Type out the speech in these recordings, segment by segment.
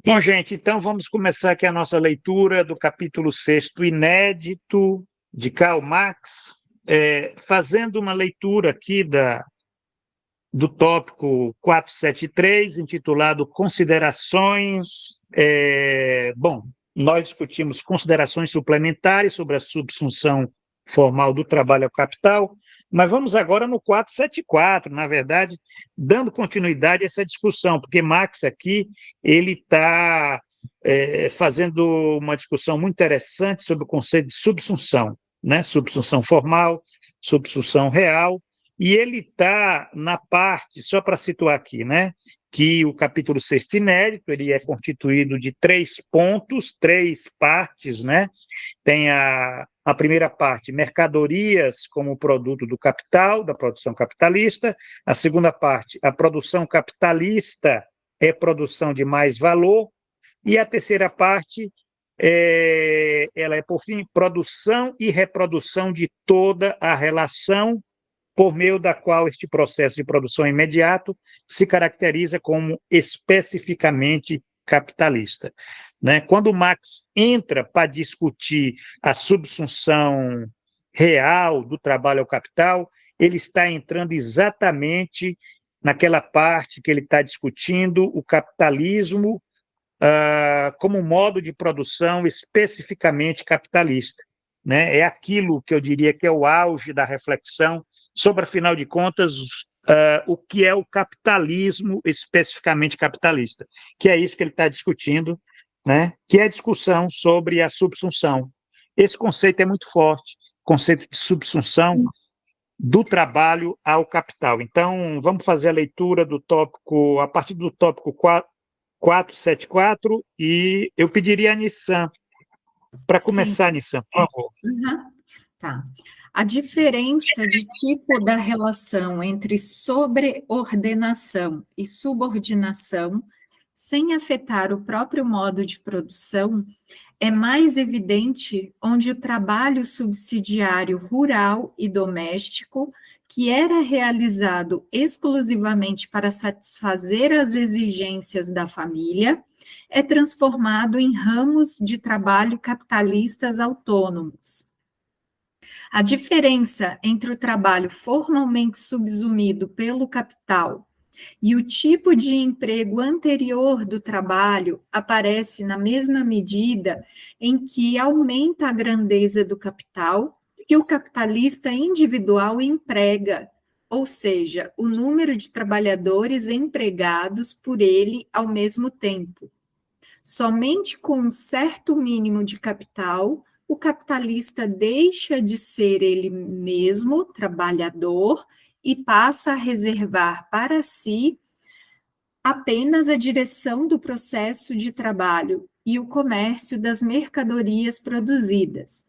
Bom, gente, então vamos começar aqui a nossa leitura do capítulo 6º, inédito, de Karl Marx, fazendo uma leitura aqui do tópico 473, intitulado Considerações. Bom, nós discutimos considerações suplementares sobre a subsunção formal do trabalho ao capital, mas vamos agora no 474, na verdade, dando continuidade a essa discussão, porque Marx aqui ele está fazendo uma discussão muito interessante sobre o conceito de subsunção, né? Subsunção formal, subsunção real, e ele está na parte, só para situar aqui, né, que o capítulo 6º inédito, ele é constituído de 3 pontos, 3 partes, né? Tem a primeira parte, mercadorias como produto do capital, da produção capitalista. A segunda parte, a produção capitalista é produção de mais valor. E a terceira parte, ela é, por fim, produção e reprodução de toda a relação por meio da qual este processo de produção imediato se caracteriza como especificamente capitalista. Né? Quando Marx entra para discutir a subsunção real do trabalho ao capital, ele está entrando exatamente naquela parte que ele está discutindo o capitalismo como modo de produção especificamente capitalista. Né? É aquilo que eu diria que é o auge da reflexão sobre, afinal de contas, o que é o capitalismo especificamente capitalista, que é isso que ele está discutindo, né? Que é a discussão sobre a subsunção. Esse conceito é muito forte, conceito de subsunção do trabalho ao capital. Então, vamos fazer a leitura do tópico, a partir do tópico 474, e eu pediria a Nissan, para Sim. começar, Nissan, por favor. Uhum. Tá. A diferença de tipo da relação entre sobreordenação e subordinação, sem afetar o próprio modo de produção, é mais evidente onde o trabalho subsidiário rural e doméstico, que era realizado exclusivamente para satisfazer as exigências da família, é transformado em ramos de trabalho capitalistas autônomos. A diferença entre o trabalho formalmente subsumido pelo capital e o tipo de emprego anterior do trabalho aparece na mesma medida em que aumenta a grandeza do capital que o capitalista individual emprega, ou seja, o número de trabalhadores empregados por ele ao mesmo tempo. Somente com um certo mínimo de capital, o capitalista deixa de ser ele mesmo trabalhador e passa a reservar para si apenas a direção do processo de trabalho e o comércio das mercadorias produzidas.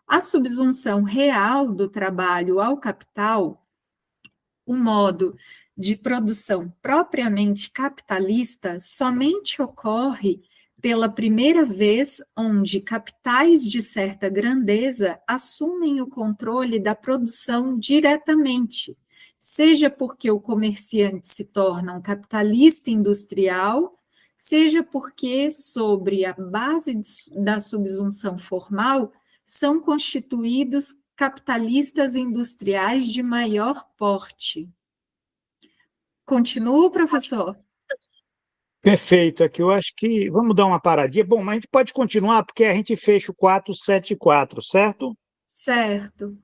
A subsunção real do trabalho ao capital, o modo de produção propriamente capitalista, somente ocorre pela primeira vez onde capitais de certa grandeza assumem o controle da produção diretamente, seja porque o comerciante se torna um capitalista industrial, seja porque, sobre a base da subsunção formal, são constituídos capitalistas industriais de maior porte. Continua, professor? Perfeito, aqui eu acho que vamos dar uma paradinha. Bom, mas a gente pode continuar porque a gente fecha o 474, certo? Certo.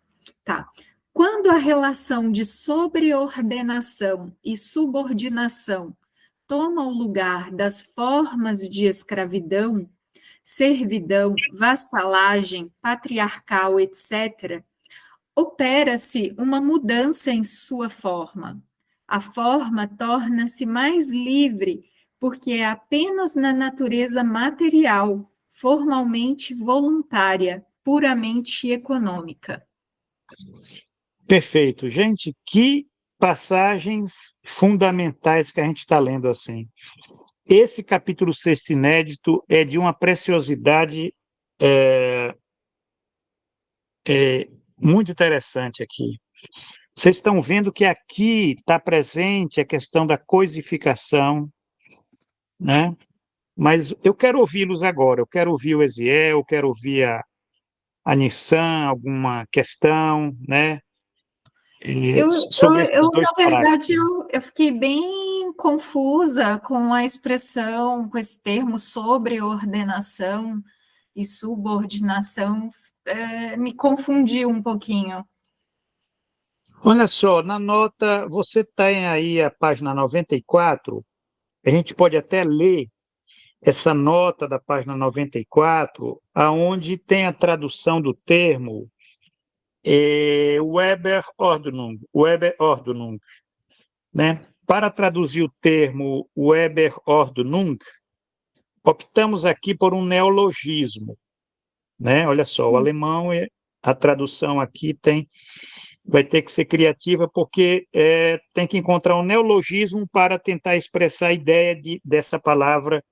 Tá. Quando a relação de sobreordenação e subordinação toma o lugar das formas de escravidão, servidão, vassalagem, patriarcal, etc., opera-se uma mudança em sua forma. A forma torna-se mais livre, porque é apenas na natureza material, formalmente voluntária, puramente econômica. Perfeito. Gente, que passagens fundamentais que a gente está lendo assim. Esse capítulo 6º inédito é de uma preciosidade muito interessante aqui. Vocês estão vendo que aqui está presente a questão da coisificação, né? mas eu quero ouvi-los agora, eu quero ouvir o Eziel, eu quero ouvir a Nissan, alguma questão, né, sobre esses dois Na verdade, parágrafos. eu fiquei bem confusa com a expressão, com esse termo sobreordenação e subordinação, me confundiu um pouquinho. Olha só, na nota, você tem aí a página 94, a gente pode até ler essa nota da página 94, aonde tem a tradução do termo Weberordnung, né? Para traduzir o termo Weberordnung, optamos aqui por um neologismo, né? Olha só, o alemão, a tradução aqui vai ter que ser criativa, porque tem que encontrar um neologismo para tentar expressar a ideia dessa palavra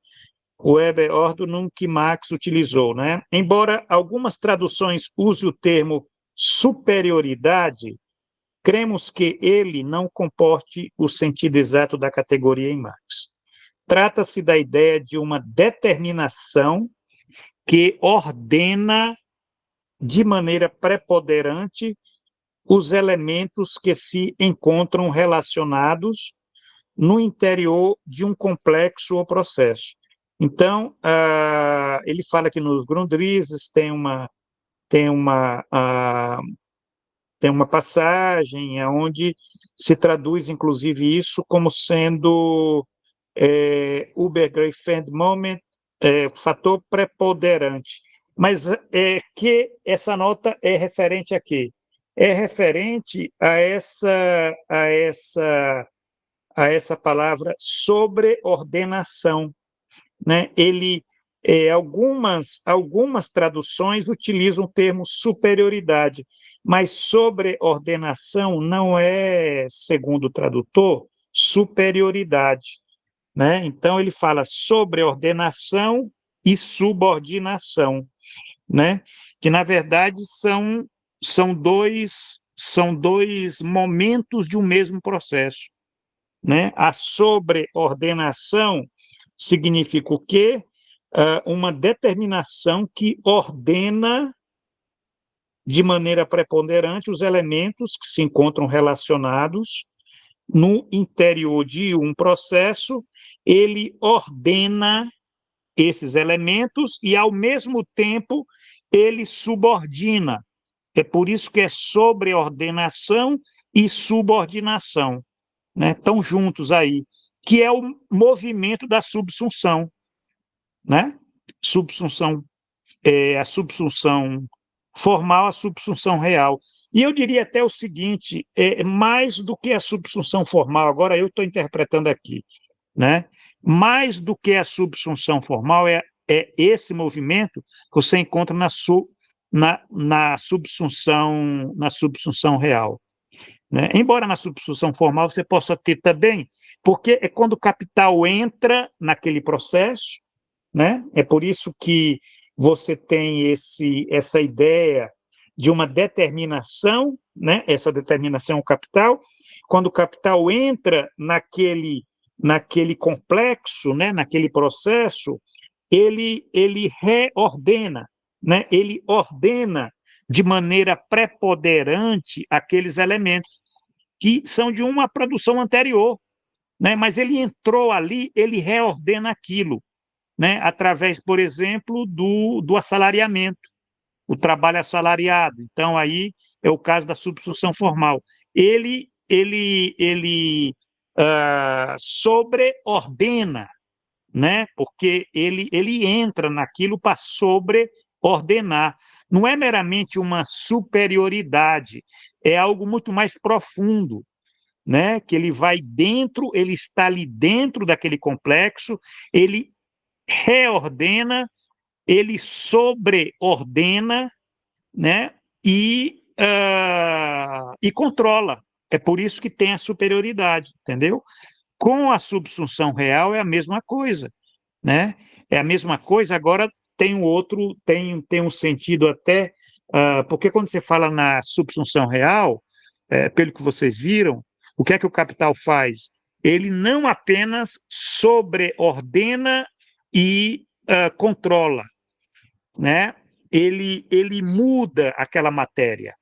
Weberordnung que Marx utilizou, né? Embora algumas traduções usem o termo superioridade, cremos que ele não comporte o sentido exato da categoria em Marx. Trata-se da ideia de uma determinação que ordena de maneira preponderante os elementos que se encontram relacionados no interior de um complexo ou processo. Então, ele fala que nos Grundrisses tem uma, tem uma passagem onde se traduz, inclusive, isso como sendo Übergreifend Moment, fator preponderante. Mas que essa nota é referente a quê? É referente a essa palavra sobreordenação, né? Algumas traduções utilizam o termo superioridade, mas sobreordenação não é, segundo o tradutor, superioridade, né? Então ele fala sobreordenação e subordinação, né? Que na verdade são dois momentos de um mesmo processo, né? A sobreordenação significa o quê? Uma determinação que ordena de maneira preponderante os elementos que se encontram relacionados no interior de um processo, ele ordena esses elementos e, ao mesmo tempo, ele subordina. É por isso que é sobreordenação e subordinação, né? Estão juntos aí, que é o movimento da subsunção, né? Subsunção, a subsunção formal, a subsunção real. E eu diria até o seguinte, mais do que a subsunção formal, agora eu estou interpretando aqui, né? Mais do que a subsunção formal é esse movimento que você encontra na subsunção real, né? Embora na subsunção formal você possa ter também, porque é quando o capital entra naquele processo, né? É por isso que você tem essa ideia de uma determinação, né? Essa determinação é o capital. Quando o capital entra naquele complexo, né? Naquele processo, ele reordena, né? Ele ordena de maneira preponderante aqueles elementos que são de uma produção anterior, né? Mas ele entrou ali, ele reordena aquilo, né? Através, por exemplo, do assalariamento, o trabalho assalariado. Então, aí é o caso da subsunção formal. Ele sobreordena, né? Porque ele entra naquilo para sobreordenar. Não é meramente uma superioridade, é algo muito mais profundo, né? Que ele vai dentro, ele está ali dentro daquele complexo, ele reordena, ele sobreordena, né? E controla. É por isso que tem a superioridade, entendeu? Com a subsunção real é a mesma coisa, né? É a mesma coisa, agora tem um outro, tem um sentido até, porque quando você fala na subsunção real, pelo que vocês viram, o que é que o capital faz? Ele não apenas sobreordena e controla, né? Ele muda aquela matéria,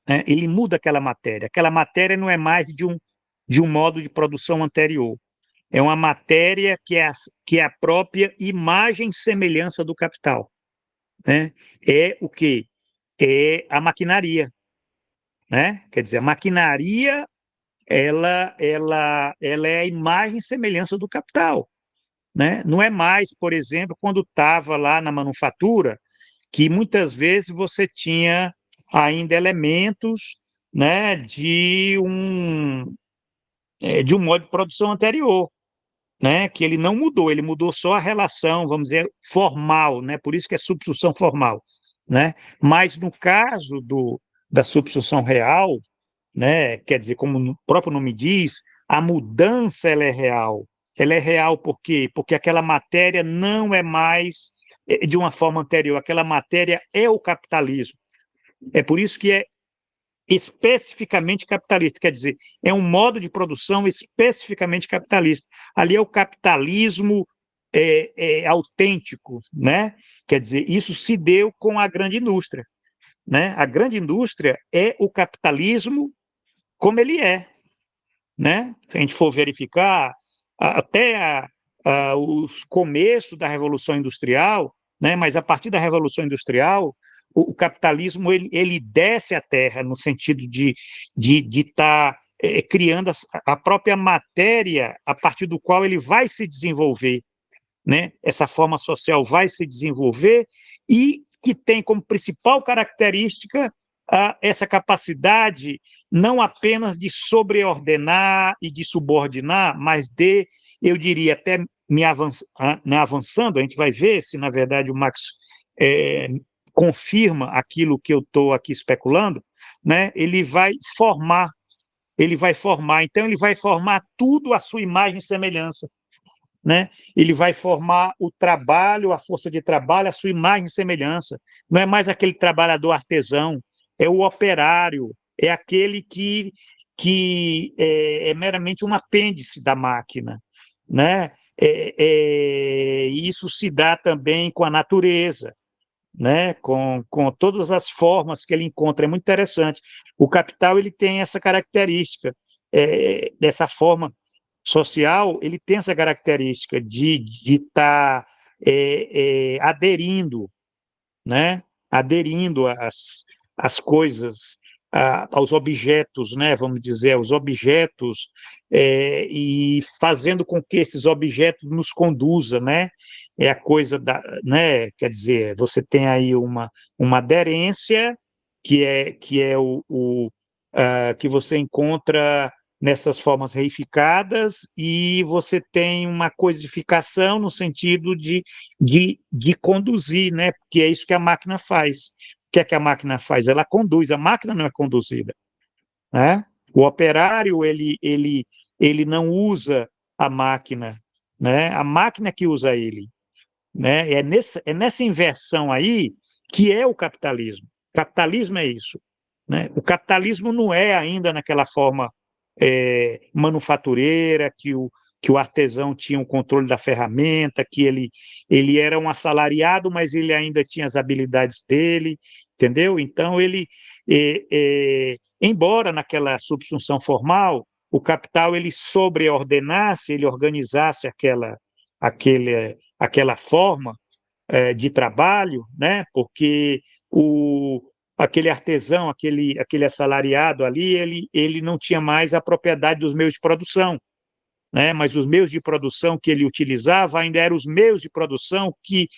né? Ele muda aquela matéria. Aquela matéria não é mais de um modo de produção anterior. É uma matéria que é a própria imagem e semelhança do capital, né? É o quê? É a maquinaria, né? Quer dizer, a maquinaria ela é a imagem e semelhança do capital, né? Não é mais, por exemplo, quando estava lá na manufatura, que muitas vezes você tinha ainda elementos, né, de um modo de produção anterior, né, que ele não mudou, ele mudou só a relação, vamos dizer, formal, né, por isso que é substituição formal, né? Mas no caso da substituição real, né, quer dizer, como o próprio nome diz, a mudança ela é real. Ela é real por quê? Porque aquela matéria não é mais de uma forma anterior, aquela matéria é o capitalismo. É por isso que é especificamente capitalista, quer dizer, é um modo de produção especificamente capitalista. Ali é o capitalismo autêntico, né? Quer dizer, isso se deu com a grande indústria, né? A grande indústria é o capitalismo como ele é, né? Se a gente for verificar, até os começos da Revolução Industrial, né? Mas a partir da Revolução Industrial, o capitalismo ele desce a terra no sentido de estar criando a própria matéria a partir do qual ele vai se desenvolver, né? Essa forma social vai se desenvolver e que tem como principal característica essa capacidade não apenas de sobreordenar e de subordinar, mas de, eu diria, até avançando, a gente vai ver se, na verdade, o Marx confirma aquilo que eu estou aqui especulando, né? Ele vai formar, então ele vai formar tudo à sua imagem e semelhança, né? Ele vai formar o trabalho, a força de trabalho, a sua imagem e semelhança. Não é mais aquele trabalhador artesão, é o operário, é aquele que é meramente um apêndice da máquina, né? Isso se dá também com a natureza, né? Com todas as formas que ele encontra. É muito interessante. O capital ele tem essa característica, dessa forma social, ele tem essa característica de estar aderindo, né? Aderindo às coisas, aos objetos, né? Vamos dizer, aos objetos, e fazendo com que esses objetos nos conduza, né? É a coisa da, né? Quer dizer, você tem aí uma aderência que é que você encontra nessas formas reificadas, e você tem uma coisificação no sentido de conduzir, né? Porque é isso que a máquina faz. O que é que a máquina faz? Ela conduz, a máquina não é conduzida, né? O operário, ele não usa a máquina, né? A máquina que usa ele, né? É nessa inversão aí que é o capitalismo. O capitalismo é isso, né? O capitalismo não é ainda naquela forma manufatureira, que o artesão tinha o controle da ferramenta, que ele era um assalariado, mas ele ainda tinha as habilidades dele, entendeu? Então, embora naquela subsunção formal, o capital ele sobreordenasse, ele organizasse aquela forma de trabalho, né? Porque aquele artesão, aquele assalariado ali, ele não tinha mais a propriedade dos meios de produção, né? Mas os meios de produção que ele utilizava ainda eram os meios de produção que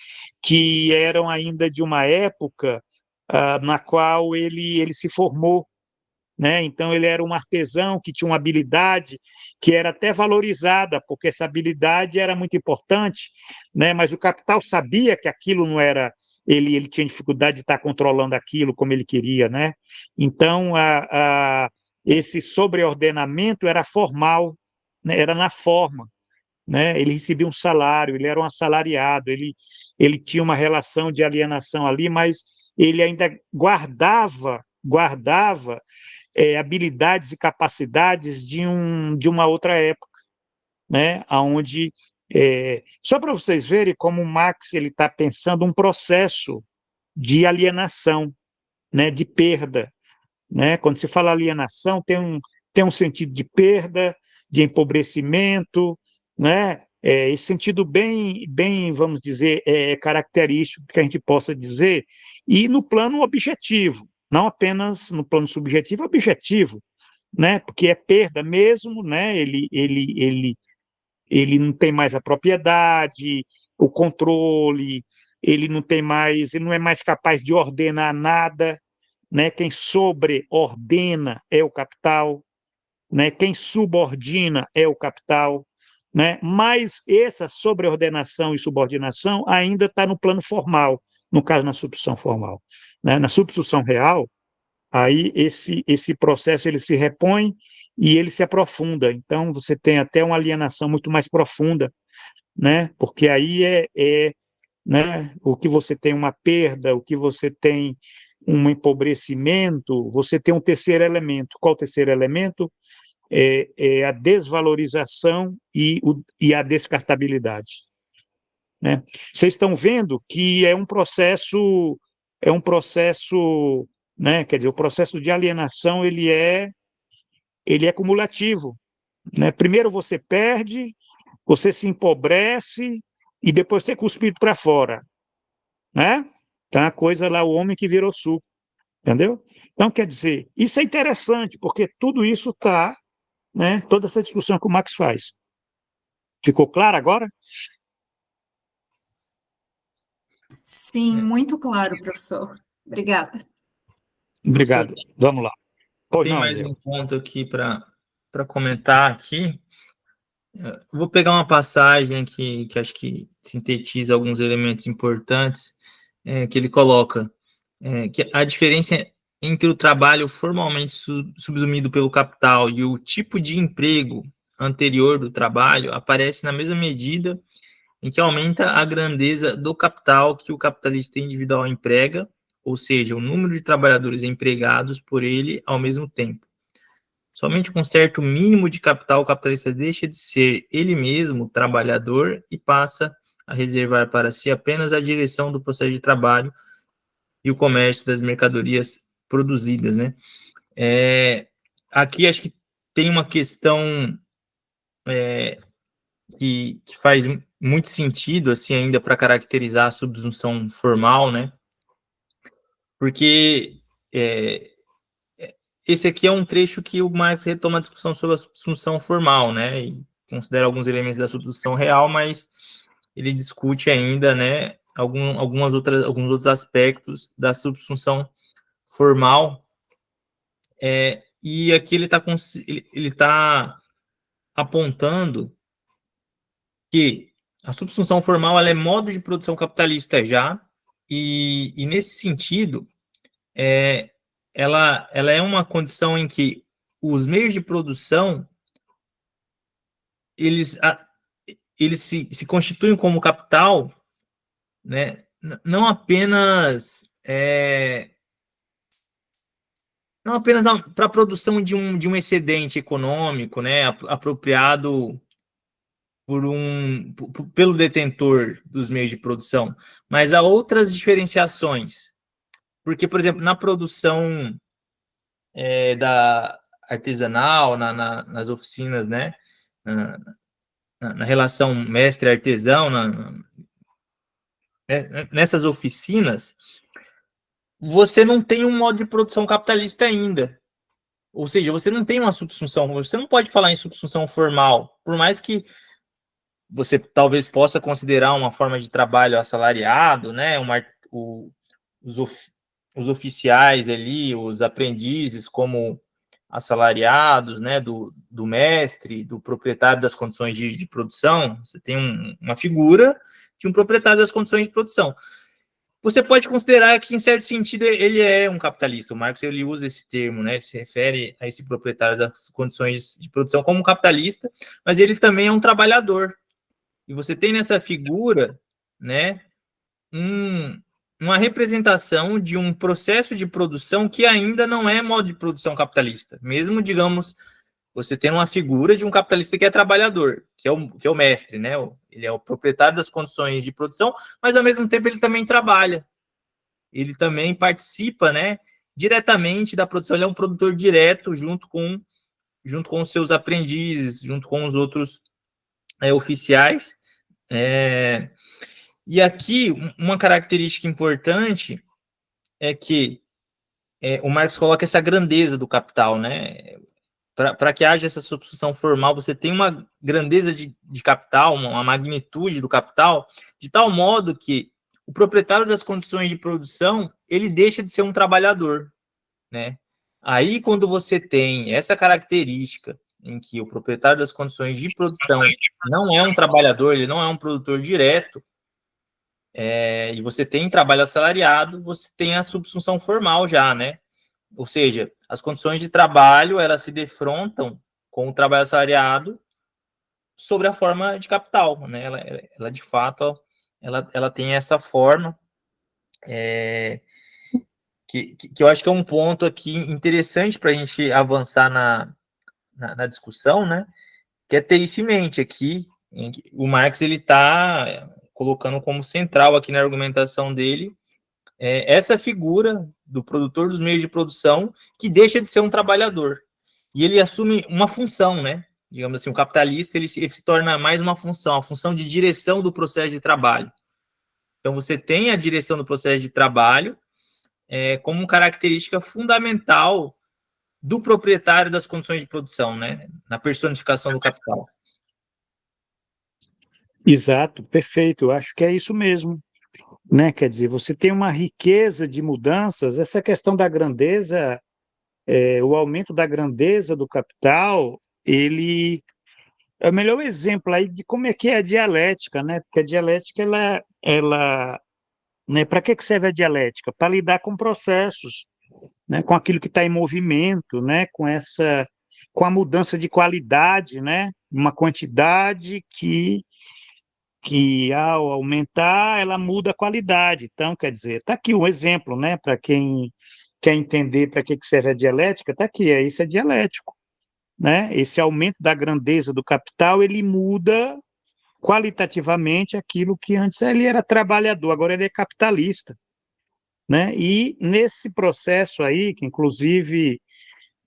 eram ainda de uma época na qual ele se formou, né? Então ele era um artesão que tinha uma habilidade que era até valorizada, porque essa habilidade era muito importante, né? Mas o capital sabia que aquilo não era, ele tinha dificuldade de estar controlando aquilo como ele queria, né? Então esse sobreordenamento era formal, né? Era na forma, né? Ele recebia um salário, ele era um assalariado, ele tinha uma relação de alienação ali, mas ele ainda guardava habilidades e capacidades de uma outra época, né? Onde Só para vocês verem como o Marx está pensando um processo de alienação, né, de perda. Né? Quando se fala alienação, tem um sentido de perda, de empobrecimento, né? Esse sentido bem, vamos dizer, característico que a gente possa dizer, e no plano objetivo, não apenas no plano subjetivo, objetivo, né? Porque é perda mesmo, né? Ele não tem mais a propriedade, o controle, ele não é mais capaz de ordenar nada, né? Quem sobreordena é o capital, né? Quem subordina é o capital, né? Mas essa sobreordenação e subordinação ainda está no plano formal, no caso, na substituição formal. Né? Na substituição real, aí esse processo ele se repõe e ele se aprofunda. Então, você tem até uma alienação muito mais profunda, né? Porque aí né, o que você tem uma perda, o que você tem um empobrecimento, você tem um terceiro elemento. Qual o terceiro elemento? A desvalorização e a descartabilidade. Né? Vocês estão vendo que é um processo, né? Quer dizer, o processo de alienação ele é cumulativo. Né? Primeiro você perde, você se empobrece e depois você é cuspido para fora. Né? Tá a coisa lá, o homem que virou suco. Entendeu? Então, quer dizer, isso é interessante, porque tudo isso está, né, toda essa discussão que o Marx faz. Ficou claro agora? Sim, muito claro, professor. Obrigada. Obrigado. Professor, Vamos lá. Pois tem não, mais Zé. um ponto aqui para comentar aqui. Vou pegar uma passagem que acho que sintetiza alguns elementos importantes que ele coloca, que a diferença entre o trabalho formalmente subsumido pelo capital e o tipo de emprego anterior do trabalho aparece na mesma medida em que aumenta a grandeza do capital que o capitalista individual emprega, ou seja, o número de trabalhadores empregados por ele ao mesmo tempo. Somente com certo mínimo de capital, o capitalista deixa de ser ele mesmo trabalhador e passa a reservar para si apenas a direção do processo de trabalho e o comércio das mercadorias produzidas, né? Aqui acho que tem uma questão que faz muito sentido, assim, ainda para caracterizar a subsunção formal, né? Porque esse aqui é um trecho que o Marx retoma a discussão sobre a subsunção formal, né? E considera alguns elementos da subsunção real, mas ele discute ainda, né, alguns outros aspectos da subsunção formal. E aqui ele tá apontando que a subsunção formal ela é modo de produção capitalista já, e nesse sentido, ela é uma condição em que os meios de produção eles se constituem como capital, né? Não apenas para a produção de um excedente econômico, né? Apropriado pelo detentor dos meios de produção, mas há outras diferenciações. Porque, por exemplo, na produção da artesanal, nas oficinas, né? Na relação mestre-artesão, nessas oficinas, você não tem um modo de produção capitalista ainda. Ou seja, você não tem uma subsunção, você não pode falar em subsunção formal, por mais que você talvez possa considerar uma forma de trabalho assalariado, né? Os oficiais ali, os aprendizes como assalariados, né? Do mestre, do proprietário das condições de produção. Você tem uma figura de um proprietário das condições de produção. Você pode considerar que, em certo sentido, ele é um capitalista. O Marx ele usa esse termo, né? Ele se refere a esse proprietário das condições de produção como um capitalista, mas ele também é um trabalhador. E você tem nessa figura, né, uma representação de um processo de produção que ainda não é modo de produção capitalista. Mesmo, digamos, você tem uma figura de um capitalista que é trabalhador, que é o mestre, né? Ele é o proprietário das condições de produção, mas ao mesmo tempo ele também trabalha. Ele também participa, né, diretamente da produção. Ele é um produtor direto junto com os seus aprendizes, junto com os outros oficiais. E aqui, uma característica importante é que o Marx coloca essa grandeza do capital, né? Para que haja essa substituição formal, você tem uma grandeza de capital, uma magnitude do capital, de tal modo que o proprietário das condições de produção, ele deixa de ser um trabalhador, né? Aí, quando você tem essa característica em que o proprietário das condições de produção não é um trabalhador, ele não é um produtor direto, e você tem trabalho assalariado, você tem a subsunção formal já, né? Ou seja, as condições de trabalho, elas se defrontam com o trabalho assalariado sobre a forma de capital, né? Ela de fato, ela tem essa forma, que eu acho que é um ponto aqui interessante para a gente avançar na discussão, né? Que é ter isso em mente aqui. O Marx, ele está colocando como central aqui na argumentação dele essa figura do produtor dos meios de produção que deixa de ser um trabalhador. E ele assume uma função, né? Digamos assim, o capitalista, ele se torna mais uma função, a função de direção do processo de trabalho. Então, você tem a direção do processo de trabalho como característica fundamental do proprietário das condições de produção, né? Na personificação do capital. Exato, perfeito. Eu acho que é isso mesmo, né? Quer dizer, você tem uma riqueza de mudanças. Essa questão da grandeza, o aumento da grandeza do capital, ele é o melhor exemplo aí de como é que é a dialética, né? Porque a dialética, né? Para que serve a dialética? Para lidar com processos, né? Com aquilo que está em movimento, né? Com a mudança de qualidade, né? Uma quantidade que ao aumentar, ela muda a qualidade. Então, quer dizer, está aqui um exemplo, né? Para quem quer entender para que serve a dialética, está aqui, isso é dialético, né? Esse aumento da grandeza do capital, ele muda qualitativamente aquilo que antes ele era trabalhador, agora ele é capitalista, né? E nesse processo aí, que inclusive,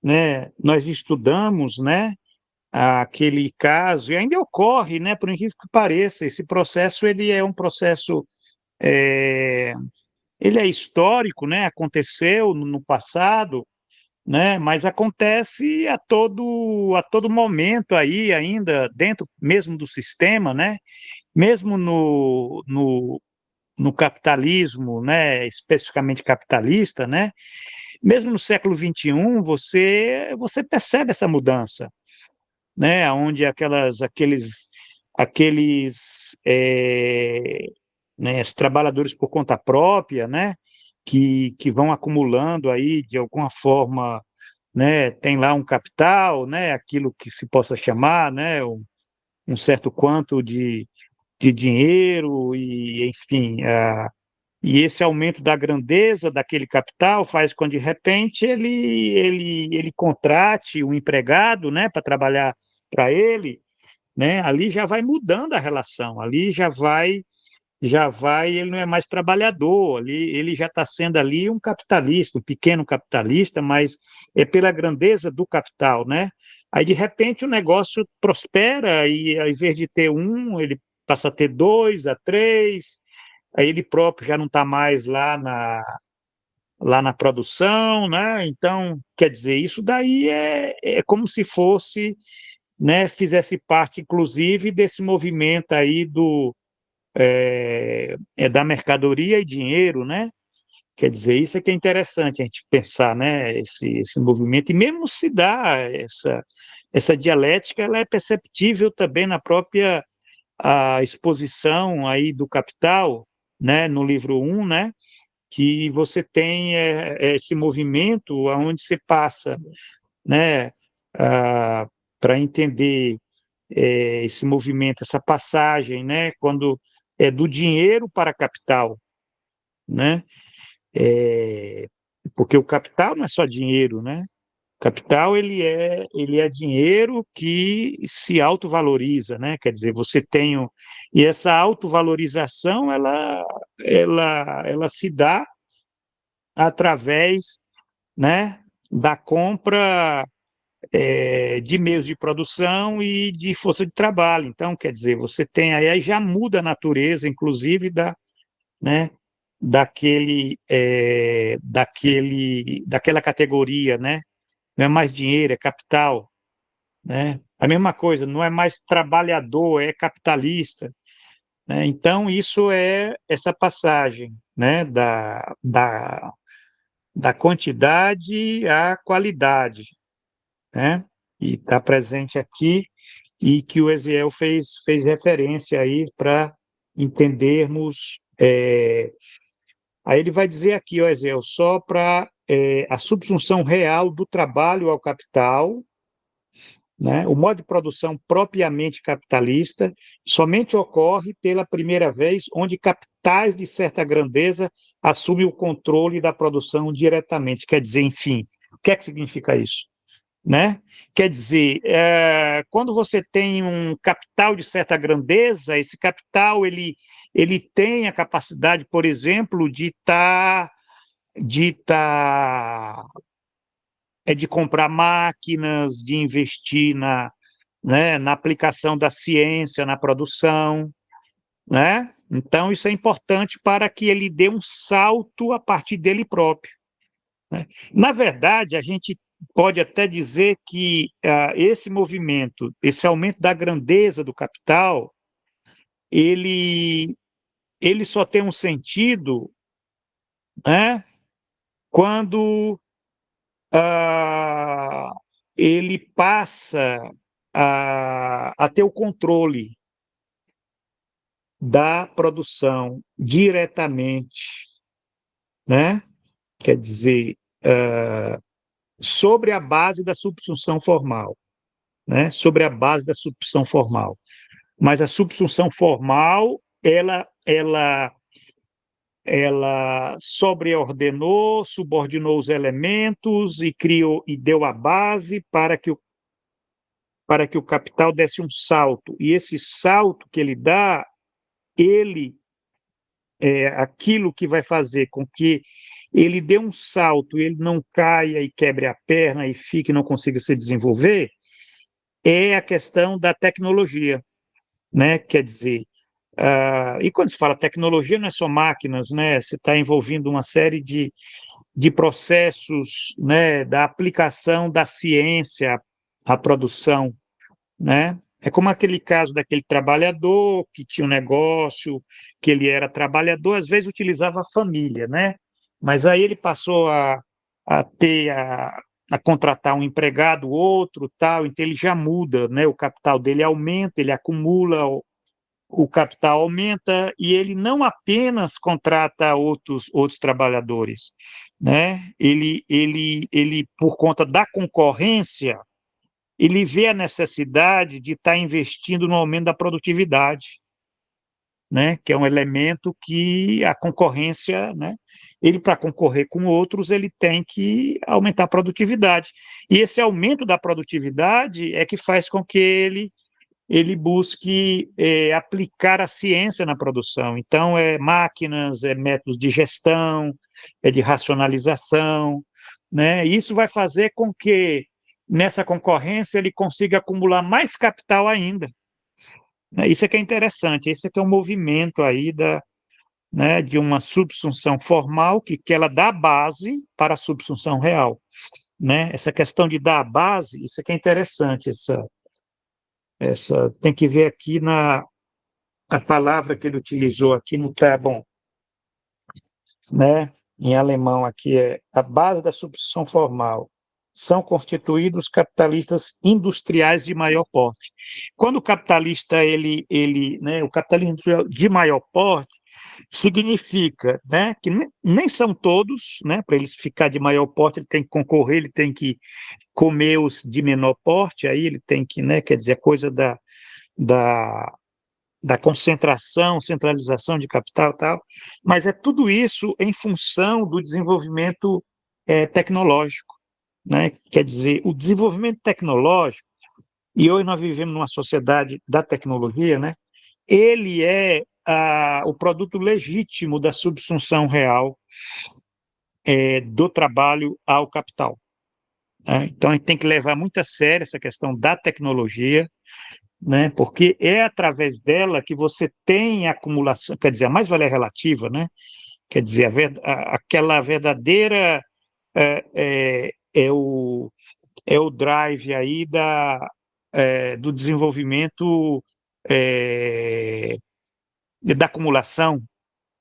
né, nós estudamos, né, aquele caso, e ainda ocorre, né, por incrível que pareça, esse processo ele é um processo, é, ele é histórico, né, aconteceu no passado, né, mas acontece a todo momento aí, ainda dentro mesmo do sistema, né, mesmo no capitalismo, né, especificamente capitalista, né, mesmo no século XXI, você percebe essa mudança, né, onde aqueles né, os trabalhadores por conta própria, né, que vão acumulando aí de alguma forma, né, tem lá um capital, né, aquilo que se possa chamar, né, um certo quanto de dinheiro e enfim, e esse aumento da grandeza daquele capital faz com que, de repente, ele contrate um empregado, né, para trabalhar para ele, né, ali já vai mudando a relação, ali ele não é mais trabalhador, ali, ele já está sendo ali um capitalista, um pequeno capitalista, mas é pela grandeza do capital, né? Aí, de repente, o negócio prospera e, ao invés de ter um, ele passa a ter dois, a três, aí ele próprio já não está mais lá na produção, né? Então, quer dizer, isso daí é como se fosse, né, fizesse parte, inclusive, desse movimento aí da mercadoria e dinheiro, né? Quer dizer, isso é que é interessante a gente pensar, né? Esse movimento, e mesmo se dá essa dialética, ela é perceptível também na própria a exposição aí do Capital, né? No livro 1, né? Que você tem esse movimento onde você passa, né? Para entender esse movimento, essa passagem, né? Quando é do dinheiro para capital, né? Porque o capital não é só dinheiro, né? Capital, ele é dinheiro que se autovaloriza, né? Quer dizer, você tem... E essa autovalorização, ela se dá através, né, da compra de meios de produção e de força de trabalho. Então, quer dizer, você tem aí já muda a natureza, inclusive, né, daquela categoria, né? Não é mais dinheiro, é capital, né? A mesma coisa, não é mais trabalhador, é capitalista, né? Então, isso é essa passagem, né, da quantidade à qualidade, né? E está presente aqui, e que o Eziel fez referência aí para entendermos. Aí ele vai dizer aqui, ó, Eziel, só para a subsunção real do trabalho ao capital, né? O modo de produção propriamente capitalista somente ocorre pela primeira vez onde capitais de certa grandeza assumem o controle da produção diretamente. Quer dizer, enfim, o que é que significa isso? Né? Quer dizer, quando você tem um capital de certa grandeza, esse capital ele tem a capacidade, por exemplo, de comprar máquinas, de investir né, na aplicação da ciência, na produção, né? Então, isso é importante para que ele dê um salto a partir dele próprio, né? Na verdade, a gente pode até dizer que esse movimento, esse aumento da grandeza do capital, ele, ele só tem um sentido, né, quando ah, ele passa a ter o controle da produção diretamente, né? Quer dizer, sobre a base da subsunção formal, né? Sobre a base da subsunção formal. Mas a subsunção formal, ela sobreordenou, subordinou os elementos e criou e deu a base para que o capital desse um salto. E esse salto que ele dá, ele é aquilo que vai fazer com que ele dê um salto, ele não caia e quebre a perna e fique e não consiga se desenvolver, é a questão da tecnologia, né? Quer dizer, e quando se fala tecnologia, não é só máquinas, né? Você está envolvendo uma série de processos, né? Da aplicação da ciência à produção, né? É como aquele caso daquele trabalhador que tinha um negócio, que ele era trabalhador, às vezes utilizava a família, né? Mas aí ele passou a ter a contratar um empregado, outro, tal, então ele já muda, né? O capital dele aumenta, ele acumula, o capital aumenta e ele não apenas contrata outros trabalhadores, né? Ele, por conta da concorrência, ele vê a necessidade de estar investindo no aumento da produtividade, né? Que é um elemento que a concorrência, né? Ele, para concorrer com outros, ele tem que aumentar a produtividade. E esse aumento da produtividade é que faz com que ele busque aplicar a ciência na produção. Então, máquinas, métodos de gestão, de racionalização, né? Isso vai fazer com que, nessa concorrência, ele consiga acumular mais capital ainda, né? Isso é que é interessante, esse é que é um movimento aí né, de uma subsunção formal que ela dá base para a subsunção real, né? Essa questão de dar a base, isso é que é interessante, tem que ver aqui a palavra que ele utilizou aqui não está bom, né? Em alemão aqui é a base da substituição formal. São constituídos capitalistas industriais de maior porte. Quando o capitalista né, o capitalismo de maior porte significa, né, que nem são todos, né? Para eles ficar de maior porte, ele tem que concorrer, ele tem que comer os de menor porte, aí ele tem que, né, quer dizer, a coisa da, da concentração, centralização de capital e tal, mas é tudo isso em função do desenvolvimento tecnológico, né? Quer dizer, o desenvolvimento tecnológico, e hoje nós vivemos numa sociedade da tecnologia, né? Ele é o produto legítimo da subsunção real do trabalho ao capital, né? Então, a gente tem que levar muito a sério essa questão da tecnologia, né? Porque é através dela que você tem a acumulação, quer dizer, a mais-valia relativa, né? Quer dizer, aquela verdadeira é o drive aí do desenvolvimento da acumulação,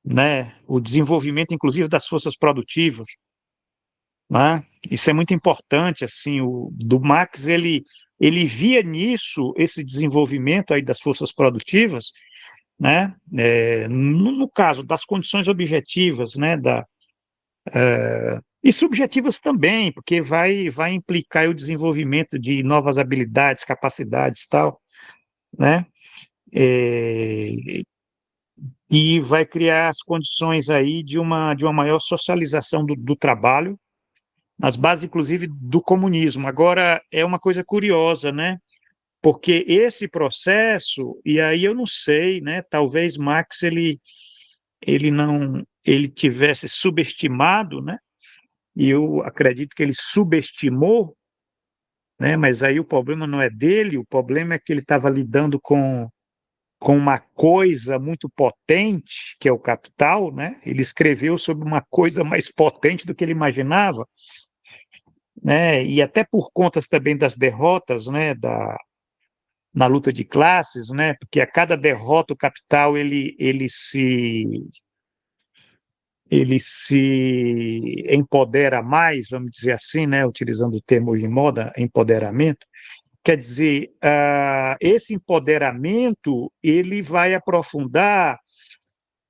né? O desenvolvimento, inclusive, das forças produtivas, né? Isso é muito importante, assim, do Marx, ele via nisso esse desenvolvimento aí das forças produtivas, né? No caso das condições objetivas, né? E subjetivas também, porque vai implicar o desenvolvimento de novas habilidades, capacidades, tal, né? E vai criar as condições aí de uma maior socialização do trabalho, nas bases, inclusive, do comunismo. Agora, é uma coisa curiosa, né? Porque esse processo, e aí eu não sei, né? Talvez Marx ele tivesse subestimado, né? E eu acredito que ele subestimou, né? Mas aí o problema não é dele, o problema é que ele estava lidando com uma coisa muito potente, que é o capital, né? Ele escreveu sobre uma coisa mais potente do que ele imaginava, né? E até por contas também das derrotas, né? Na luta de classes, né? Porque a cada derrota o capital ele se empodera mais, vamos dizer assim, né? Utilizando o termo de moda, empoderamento. Quer dizer, esse empoderamento ele vai aprofundar,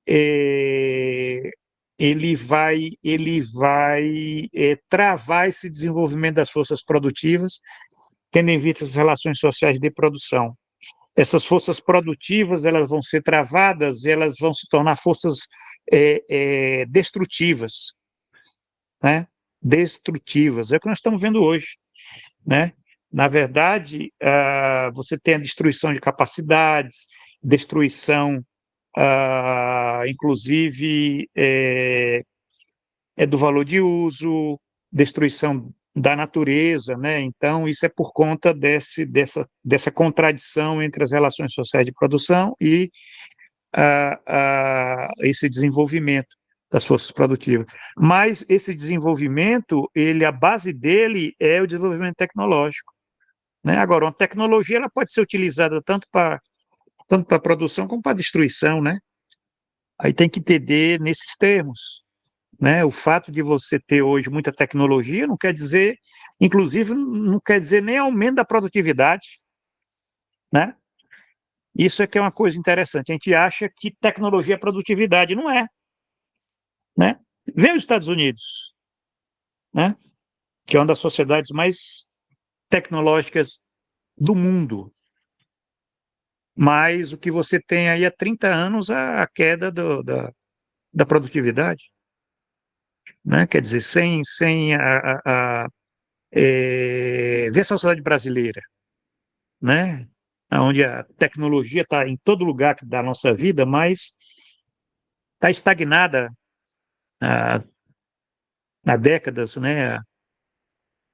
eh, ele vai travar esse desenvolvimento das forças produtivas, tendo em vista as relações sociais de produção. Essas forças produtivas elas vão ser travadas, elas vão se tornar forças destrutivas, né? Destrutivas. É o que nós estamos vendo hoje, né? Na verdade, você tem a destruição de capacidades, destruição, inclusive, do valor de uso, destruição da natureza, né? Então, isso é por conta dessa contradição entre as relações sociais de produção e esse desenvolvimento das forças produtivas. Mas esse desenvolvimento, a base dele é o desenvolvimento tecnológico, né? Agora, uma tecnologia ela pode ser utilizada tanto para produção como para destruição, né? Aí tem que entender nesses termos, né? O fato de você ter hoje muita tecnologia não quer dizer, inclusive, não quer dizer nem aumento da produtividade, né? Isso é que é uma coisa interessante. A gente acha que tecnologia é produtividade, não é, né? Vê os Estados Unidos, né? Que é uma das sociedades mais tecnológicas do mundo. Mas o que você tem aí há 30 anos, a queda da produtividade, né? Quer dizer, sem ver a sociedade brasileira, né? Onde a tecnologia está em todo lugar da nossa vida, mas está estagnada há décadas, né?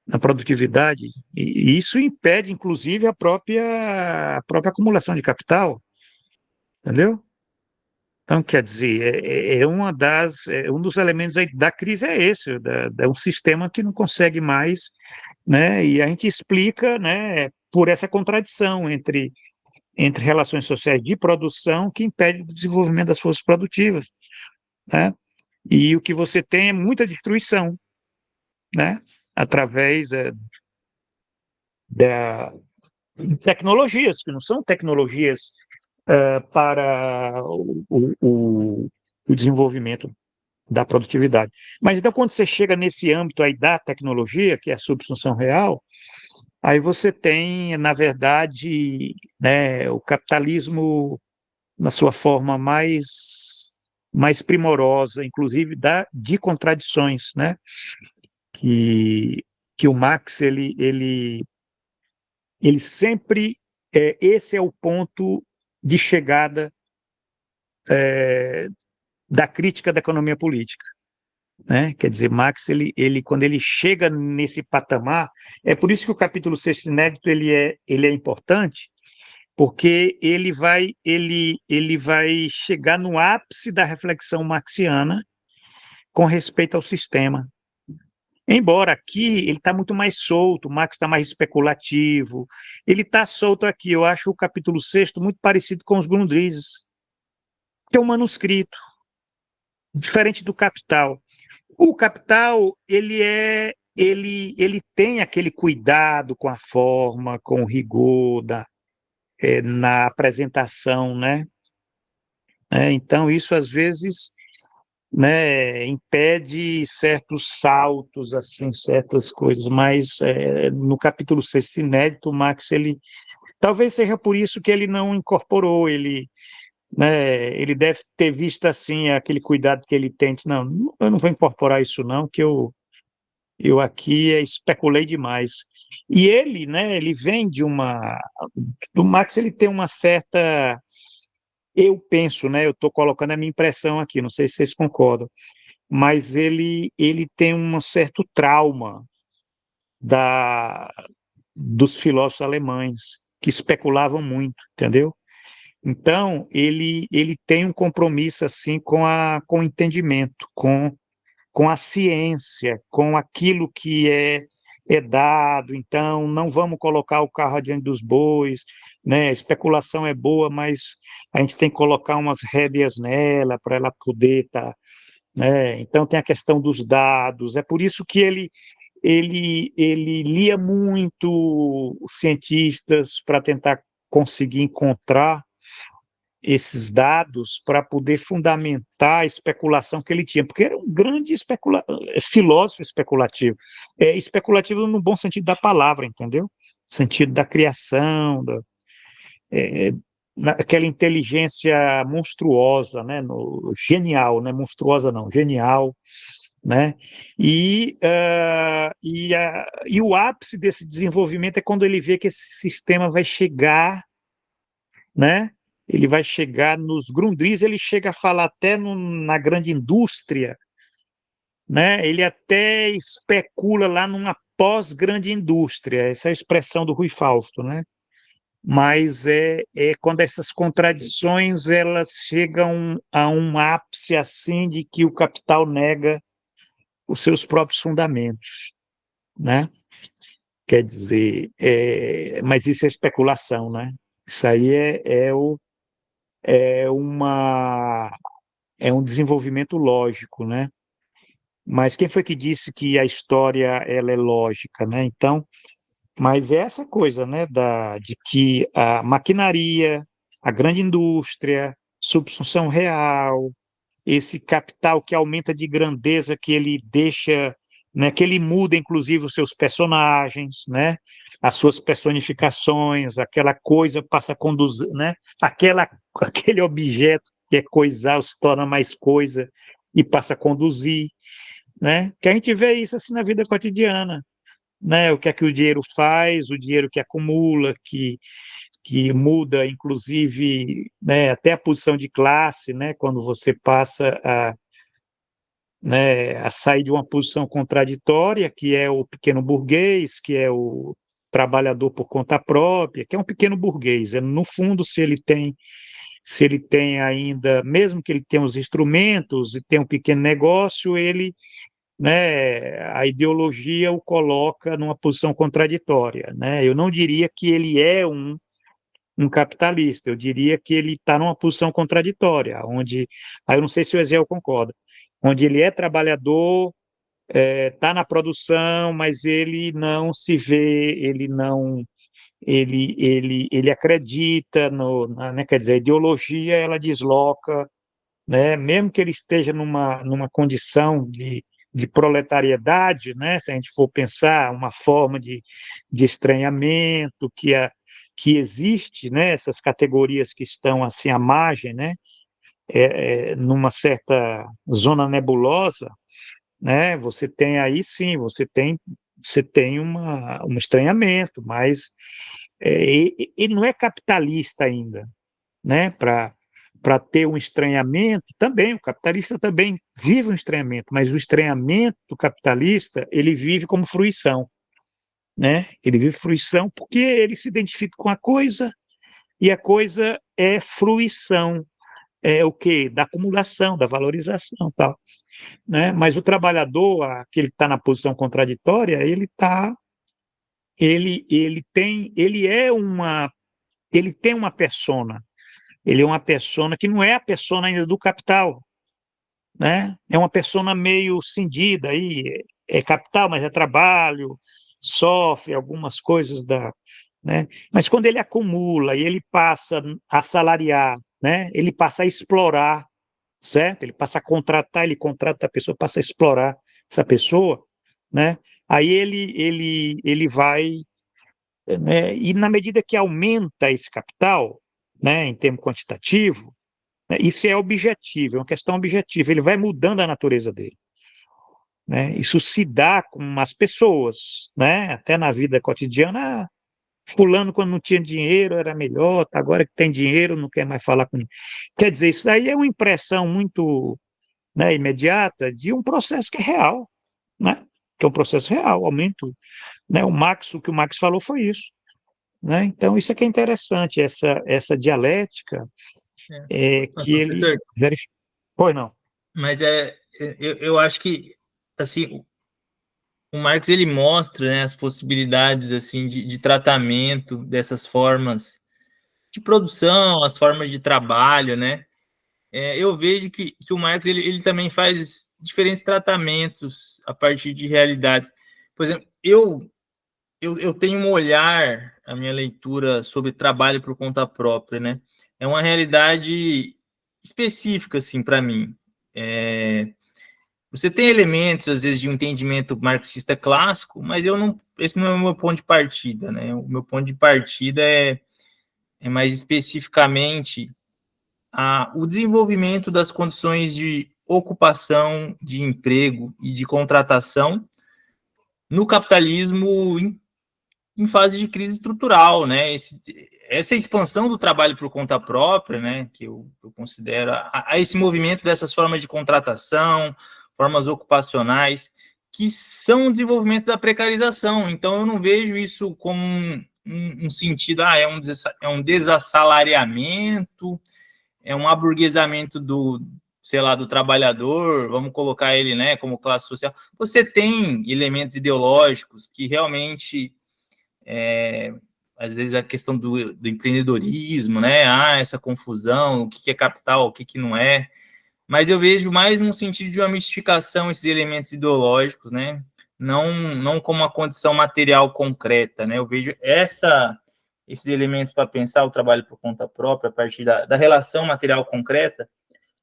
Na produtividade, e isso impede, inclusive, a própria acumulação de capital, entendeu? Então, quer dizer, um dos elementos aí da crise é esse, um sistema que não consegue mais, né? E a gente explica, né, por essa contradição entre relações sociais de produção que impede o desenvolvimento das forças produtivas, né? E o que você tem é muita destruição, né? Através da tecnologias, que não são tecnologias para o desenvolvimento da produtividade. Mas então, quando você chega nesse âmbito aí da tecnologia, que é a subsunção real, aí você tem, na verdade, né, o capitalismo na sua forma mais primorosa, inclusive de contradições, né, que que o Marx ele sempre esse é o ponto de chegada da crítica da economia política, né? Quer dizer, Marx quando ele chega nesse patamar, é por isso que o capítulo 6 inédito ele é importante, porque ele vai chegar no ápice da reflexão marxiana com respeito ao sistema. Embora aqui ele está muito mais solto, o Marx está mais especulativo, ele está solto aqui. Eu acho o capítulo 6 muito parecido com os Grundrisses, que é um manuscrito, diferente do Capital. O Capital, ele tem aquele cuidado com a forma, com o rigor na apresentação, né? Então, isso às vezes, né, impede certos saltos, assim, certas coisas, mas no capítulo 6 inédito, o Marx, talvez seja por isso que ele não incorporou, né, ele deve ter visto assim aquele cuidado que ele tem, disse, não, eu não vou incorporar isso não, que eu aqui especulei demais. E ele, né, ele vem do Marx, ele tem uma certa, eu penso, né, eu estou colocando a minha impressão aqui, não sei se vocês concordam, mas ele tem um certo trauma dos filósofos alemães, que especulavam muito, entendeu? Então, ele tem um compromisso assim com o entendimento, com a ciência, com aquilo que é dado. Então, não vamos colocar o carro adiante dos bois, né? A especulação é boa, mas a gente tem que colocar umas rédeas nela para ela poder estar. Então, tem a questão dos dados. É por isso que ele lia muito os cientistas para tentar conseguir encontrar esses dados para poder fundamentar a especulação que ele tinha, porque era um grande filósofo especulativo. Especulativo no bom sentido da palavra, entendeu? Sentido da criação, aquela inteligência monstruosa, né? Genial, né? Monstruosa não, genial, né? E o ápice desse desenvolvimento é quando ele vê que esse sistema vai chegar, né? Ele vai chegar nos Grundrisse, ele chega a falar até na grande indústria, né? Ele até especula lá numa pós-grande indústria, essa é a expressão do Rui Fausto, né? Mas é quando essas contradições elas chegam a um ápice assim de que o capital nega os seus próprios fundamentos, né? Quer dizer, mas isso é especulação, né? Isso aí é um desenvolvimento lógico, né? Mas quem foi que disse que a história ela é lógica, né? Então, mas é essa coisa, né, de que a maquinaria, a grande indústria, subsunção real, esse capital que aumenta de grandeza, que ele deixa, né, que ele muda, inclusive, os seus personagens, né, as suas personificações, aquela coisa passa a conduzir, né, aquele objeto que é coisar se torna mais coisa e passa a conduzir, né, que a gente vê isso assim na vida cotidiana, né, o que é que o dinheiro faz, o dinheiro que acumula, que muda, inclusive, né, até a posição de classe, né, quando você passa né, a sair de uma posição contraditória, que é o pequeno burguês, que é o trabalhador por conta própria, que é um pequeno burguês. No fundo, se ele tem ainda, mesmo que ele tenha os instrumentos e tenha um pequeno negócio, né, a ideologia o coloca numa posição contraditória, né? Eu não diria que ele é um capitalista, eu diria que ele está numa posição contraditória, onde, aí eu não sei se o Ezel concorda, onde ele é trabalhador, está na produção, mas ele não se vê, ele acredita né, quer dizer, a ideologia ela desloca, né, mesmo que ele esteja numa condição de proletariedade, né, se a gente for pensar uma forma de estranhamento que existe, né, essas categorias que estão assim à margem, né, numa certa zona nebulosa, né, você tem aí sim, você tem você tem um estranhamento, mas ele não é capitalista ainda, né? Para ter um estranhamento, também, o capitalista também vive um estranhamento, mas o estranhamento do capitalista, ele vive como fruição, né? Ele vive fruição porque ele se identifica com a coisa e a coisa é fruição, é o quê? Da acumulação, da valorização, tal, né? Mas o trabalhador, aquele que está na posição contraditória, ele tem uma persona. Ele é uma persona que não é a persona ainda do capital, né? É uma persona meio cindida aí, é capital, mas é trabalho, sofre algumas coisas né? Mas quando ele acumula e ele passa a salariar, né? Ele passa a explorar, certo? Ele passa a contratar, ele contrata a pessoa, passa a explorar essa pessoa, né? Aí ele vai, né? E na medida que aumenta esse capital, né? Em termo quantitativo, né, isso é objetivo, é uma questão objetiva. Ele vai mudando a natureza dele, né? Isso se dá com as pessoas, né? Até na vida cotidiana. Fulano, quando não tinha dinheiro, era melhor, agora que tem dinheiro, não quer mais falar com ninguém. Quer dizer, isso aí é uma impressão muito, né, imediata de um processo que é real, né? Que é um processo real, aumento, né? O que o Marx falou foi isso, né? Então, isso é que é interessante, essa dialética Ah, que ele professor, verifica. Pois não. mas eu acho que assim o Marx ele mostra, né, as possibilidades assim de tratamento dessas formas de produção, as formas de trabalho, né? Eu vejo que o Marx ele também faz diferentes tratamentos a partir de realidades. Por exemplo, eu tenho um olhar, a minha leitura sobre trabalho por conta própria, né? É uma realidade específica, assim, para mim. Você tem elementos, às vezes, de um entendimento marxista clássico, mas esse não é o meu ponto de partida, né? O meu ponto de partida é mais especificamente o desenvolvimento das condições de ocupação, de emprego e de contratação no capitalismo em fase de crise estrutural, né? Essa expansão do trabalho por conta própria, né? Que eu considero a esse movimento dessas formas de contratação, formas ocupacionais, que são o desenvolvimento da precarização. Então, eu não vejo isso como um sentido, é um desassalariamento, é um aburguesamento sei lá, do trabalhador, vamos colocar ele, né, como classe social. Você tem elementos ideológicos que realmente às vezes a questão do empreendedorismo, né? Essa confusão, o que é capital, o que não é. Mas eu vejo mais no sentido de uma mistificação esses elementos ideológicos, né? Não como uma condição material concreta, né? Eu vejo esses elementos para pensar o trabalho por conta própria, a partir da relação material concreta,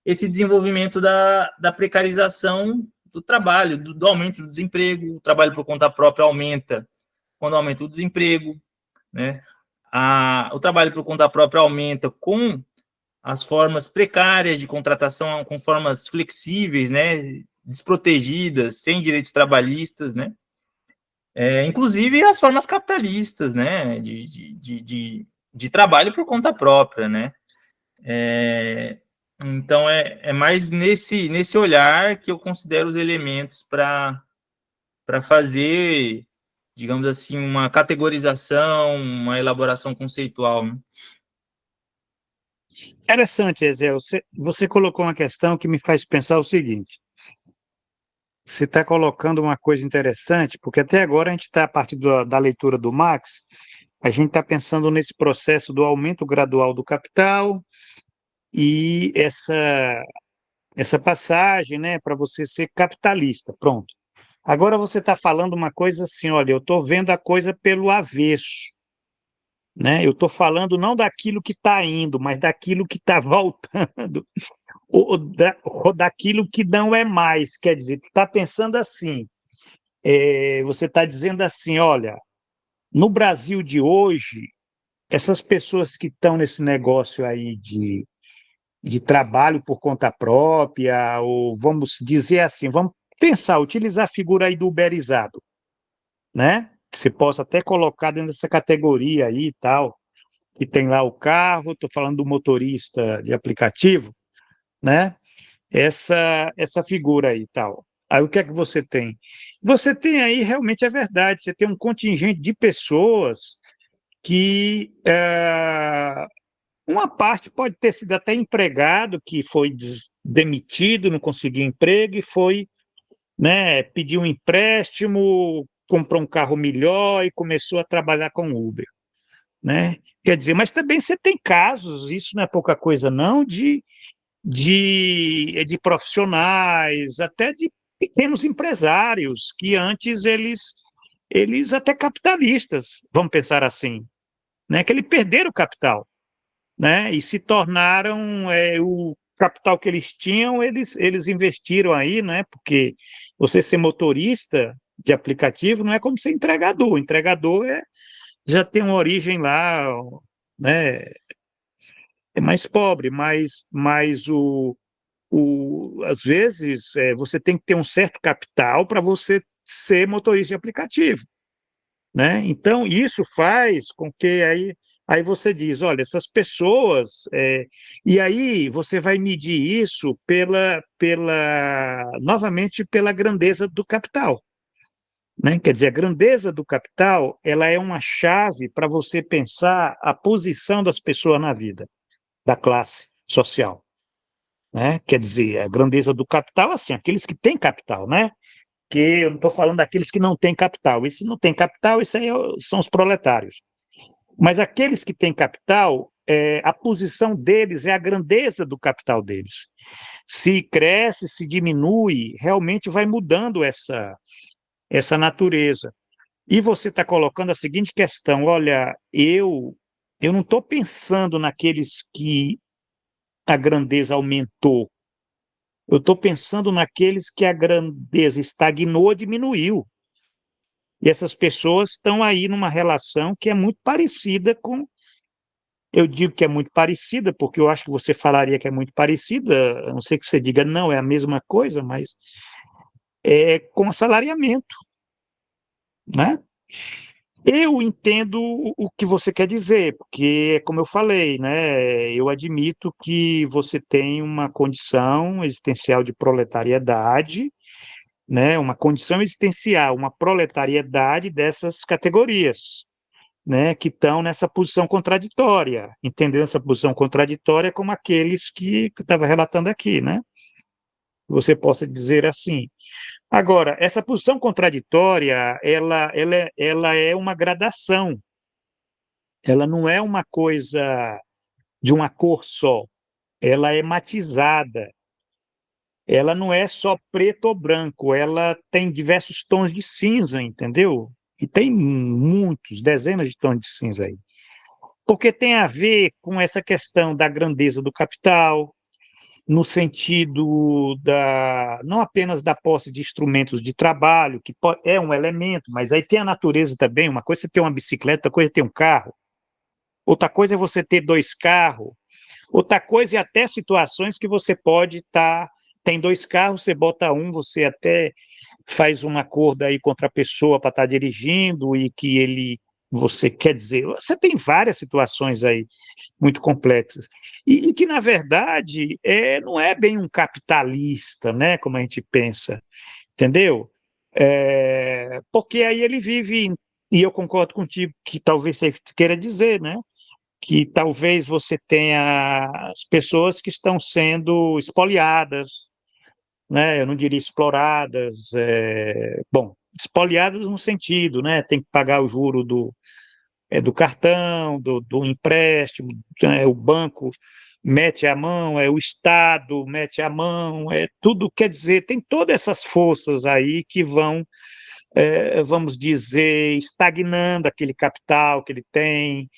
esse desenvolvimento da precarização do trabalho, do aumento do desemprego, o trabalho por conta própria aumenta quando aumenta o desemprego, né? O trabalho por conta própria aumenta com as formas precárias de contratação, com formas flexíveis, né? Desprotegidas, sem direitos trabalhistas, né? Inclusive as formas capitalistas, né? De trabalho por conta própria, né? Então, é mais nesse olhar que eu considero os elementos para fazer, digamos assim, uma categorização, uma elaboração conceitual. Né? Interessante, Ezel. Você colocou uma questão que me faz pensar o seguinte. Você está colocando uma coisa interessante, porque até agora a gente está, a partir da leitura do Marx, a gente está pensando nesse processo do aumento gradual do capital e essa passagem, né, para você ser capitalista. Pronto. Agora você está falando uma coisa assim, olha, eu estou vendo a coisa pelo avesso, né? Eu estou falando não daquilo que está indo, mas daquilo que está voltando, ou daquilo que não é mais. Quer dizer, tu está pensando assim, você está dizendo assim, olha, no Brasil de hoje, essas pessoas que estão nesse negócio aí de trabalho por conta própria, ou vamos dizer assim, vamos pensar, utilizar a figura aí do uberizado, né? Que você possa até colocar dentro dessa categoria aí e tal, que tem lá o carro, estou falando do motorista de aplicativo, né? Essa figura aí e tal. Aí o que é que você tem? Você tem aí, realmente é verdade, você tem um contingente de pessoas que uma parte pode ter sido até empregado, que foi demitido, não conseguiu emprego e foi, né, pedir um empréstimo, comprou um carro melhor e começou a trabalhar com Uber, né? Quer dizer, mas também você tem casos, isso não é pouca coisa não, de profissionais, até de pequenos empresários, que antes eles até capitalistas, vamos pensar assim, né? Que eles perderam o capital, né? E se tornaram o capital que eles tinham, eles investiram aí, né? Porque você ser motorista de aplicativo não é como ser entregador. O entregador já tem uma origem lá, né? É mais pobre, mas às vezes você tem que ter um certo capital para você ser motorista de aplicativo, né? Então isso faz com que aí você diz, olha, essas pessoas e aí você vai medir isso novamente pela grandeza do capital, né? Quer dizer, a grandeza do capital ela é uma chave para você pensar a posição das pessoas na vida, da classe social, né? Quer dizer, a grandeza do capital, assim, aqueles que têm capital, né? Que eu não estou falando daqueles que não têm capital. E se não tem capital, isso aí são os proletários. Mas aqueles que têm capital, a posição deles é a grandeza do capital deles. Se cresce, se diminui, realmente vai mudando essa natureza. E você está colocando a seguinte questão: olha, eu não estou pensando naqueles que a grandeza aumentou. Eu estou pensando naqueles que a grandeza estagnou ou diminuiu. E essas pessoas estão aí numa relação que é muito parecida com. Eu digo que é muito parecida, porque eu acho que você falaria que é muito parecida, a não ser que você diga não, é a mesma coisa, mas é com assalariamento, né? Eu entendo o que você quer dizer, porque, como eu falei, né, eu admito que você tem uma condição existencial de proletariedade, né, uma condição existencial, uma proletariedade dessas categorias, né, que estão nessa posição contraditória, entendendo essa posição contraditória como aqueles que eu estava relatando aqui, né? Você possa dizer assim. Agora, essa posição contraditória, ela é uma gradação, ela não é uma coisa de uma cor só, ela é matizada, ela não é só preto ou branco, ela tem diversos tons de cinza, entendeu? E tem muitos, dezenas de tons de cinza aí. Porque tem a ver com essa questão da grandeza do capital, no sentido não apenas da posse de instrumentos de trabalho, que é um elemento, mas aí tem a natureza também. Uma coisa é ter uma bicicleta, outra coisa é ter um carro, outra coisa é você ter dois carros, outra coisa é até situações que você pode estar. Tem dois carros, você bota um, você até faz um acordo aí contra a pessoa para estar dirigindo e que você quer dizer, você tem várias situações aí muito complexas. E que, na verdade, não é bem um capitalista, né, como a gente pensa, entendeu? Porque aí ele vive, e eu concordo contigo, que talvez você queira dizer, né, que talvez você tenha as pessoas que estão sendo espoliadas, né, eu não diria exploradas, bom, espoliadas no sentido, né, tem que pagar o juro do cartão, do empréstimo, né, o banco mete a mão, o Estado mete a mão, tudo, quer dizer, tem todas essas forças aí que vão, vamos dizer, estagnando aquele capital que ele tem,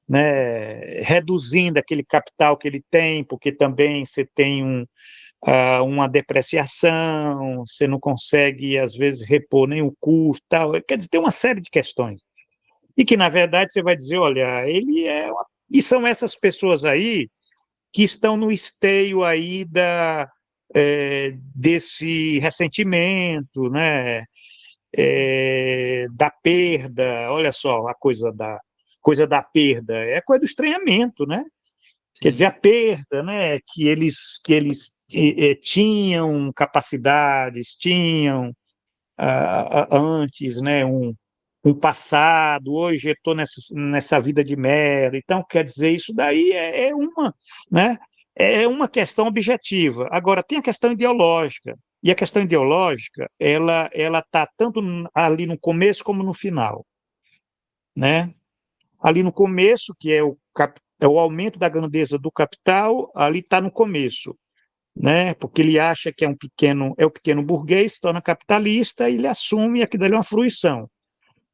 né, reduzindo aquele capital que ele tem, porque também você tem uma depreciação, você não consegue, às vezes, repor nem o custo, tal. Quer dizer, tem uma série de questões. E que, na verdade, você vai dizer, olha, E são essas pessoas aí que estão no esteio aí desse ressentimento, né? da perda, olha só a coisa da perda, é a coisa do estranhamento, né? Quer dizer, a perda, né? Que eles tinham capacidades, tinham antes, né? Um passado, hoje eu estou nessa vida de merda. Então, quer dizer, isso daí né? É uma questão objetiva. Agora, tem a questão ideológica. E a questão ideológica, ela está tanto ali no começo como no final, né? Ali no começo, que é o aumento da grandeza do capital, ali está no começo, né? Porque ele acha que é o pequeno burguês, se torna capitalista, e ele assume aquilo ali é uma fruição,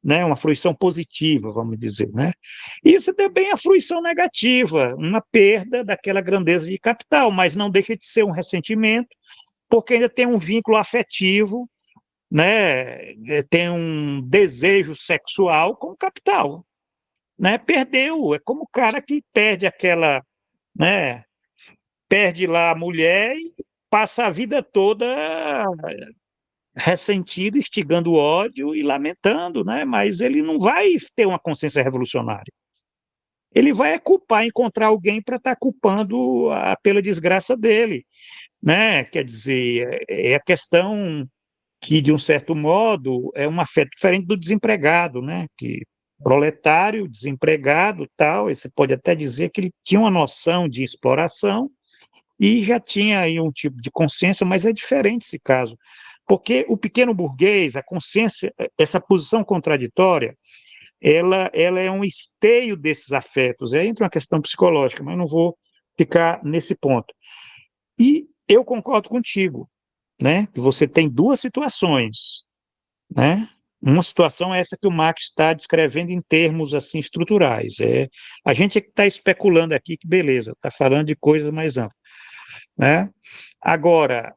né? Uma fruição positiva, vamos dizer, né? E isso também é a fruição negativa, uma perda daquela grandeza de capital, mas não deixa de ser um ressentimento, porque ainda tem um vínculo afetivo, né? Tem um desejo sexual com o capital, né? Perdeu, é como o cara que perde né? Perde lá a mulher e passa a vida toda ressentido, instigando ódio e lamentando, né? Mas ele não vai ter uma consciência revolucionária. Ele vai culpar, encontrar alguém para estar culpando pela desgraça dele, né? Quer dizer, é a questão que, de um certo modo, é um afeto diferente do desempregado, né? Que proletário, desempregado, tal, e você pode até dizer que ele tinha uma noção de exploração e já tinha aí um tipo de consciência, mas é diferente esse caso, porque o pequeno burguês, a consciência, essa posição contraditória, ela é um esteio desses afetos, aí entra uma questão psicológica, mas não vou ficar nesse ponto. E eu concordo contigo, né? Que você tem duas situações, né? Uma situação é essa que o Marx está descrevendo em termos assim estruturais. A gente é que está especulando aqui que beleza, está falando de coisas mais amplas, né? Agora,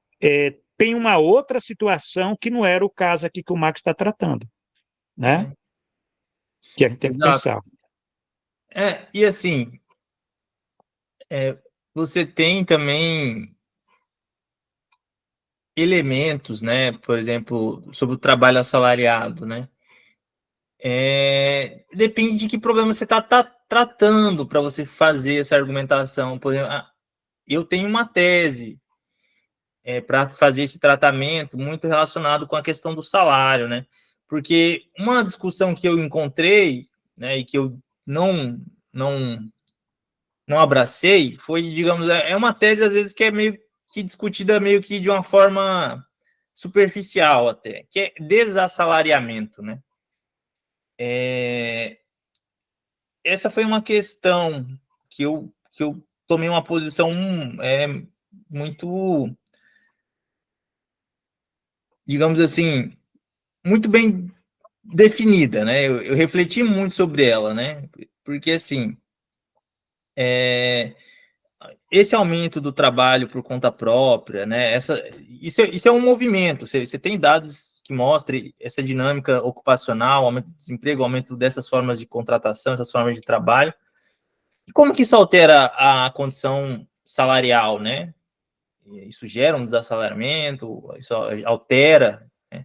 tem uma outra situação que não era o caso aqui que o Marx está tratando, né? Que a gente tem que Exato. pensar. E assim, você tem também elementos, né? Por exemplo, sobre o trabalho assalariado, né? Depende de que problema você está tratando para você fazer essa argumentação. Por exemplo, eu tenho uma tese para fazer esse tratamento muito relacionado com a questão do salário, né? Porque uma discussão que eu encontrei, né, e que eu não abracei, foi, digamos, uma tese às vezes que é meio que discutida meio que de uma forma superficial até, que é desassalariamento, né? Essa foi uma questão que eu tomei uma posição muito, digamos assim, muito bem definida, né? Eu refleti muito sobre ela, né? Porque, assim, esse aumento do trabalho por conta própria, né? Isso é um movimento. Você tem dados que mostrem essa dinâmica ocupacional, aumento do desemprego, aumento dessas formas de contratação, essas formas de trabalho. E como que isso altera a condição salarial, né? Isso gera um desassalariamento, isso altera, né?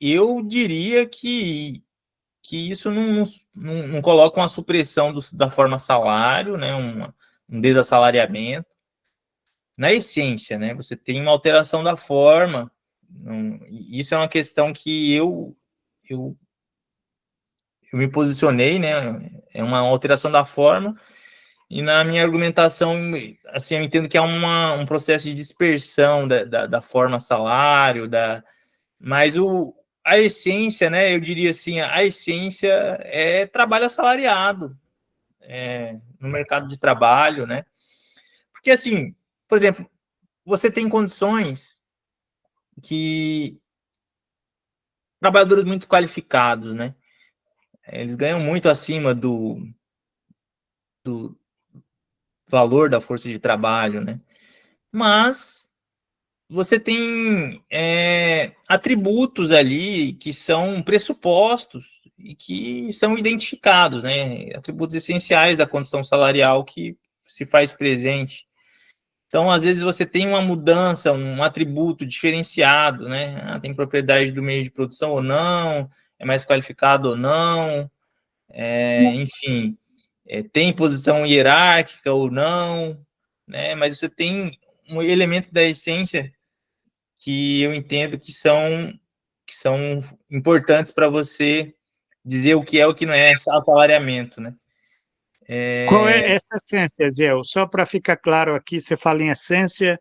Eu diria que isso não coloca uma supressão da forma salário, né? Um desassalariamento. Na essência, né? Você tem uma alteração da forma. Isso é uma questão que eu me posicionei, né? É uma alteração da forma. E na minha argumentação, assim, eu entendo que há um processo de dispersão da forma salário, mas a essência, né, eu diria assim, a essência é trabalho assalariado no mercado de trabalho, né? Porque, assim, por exemplo, você tem condições que trabalhadores muito qualificados, né? Eles ganham muito acima do valor da força de trabalho, né? Mas você tem atributos ali que são pressupostos e que são identificados, né? Atributos essenciais da condição salarial que se faz presente. Então, às vezes, você tem uma mudança, um atributo diferenciado, né? Tem propriedade do meio de produção ou não, é mais qualificado ou não, enfim, tem posição hierárquica ou não, né? Mas você tem um elemento da essência que eu entendo que são importantes para você dizer o que é o que não é assalariamento, né? Qual é essa essência, Ziel? Só para ficar claro aqui, você fala em essência,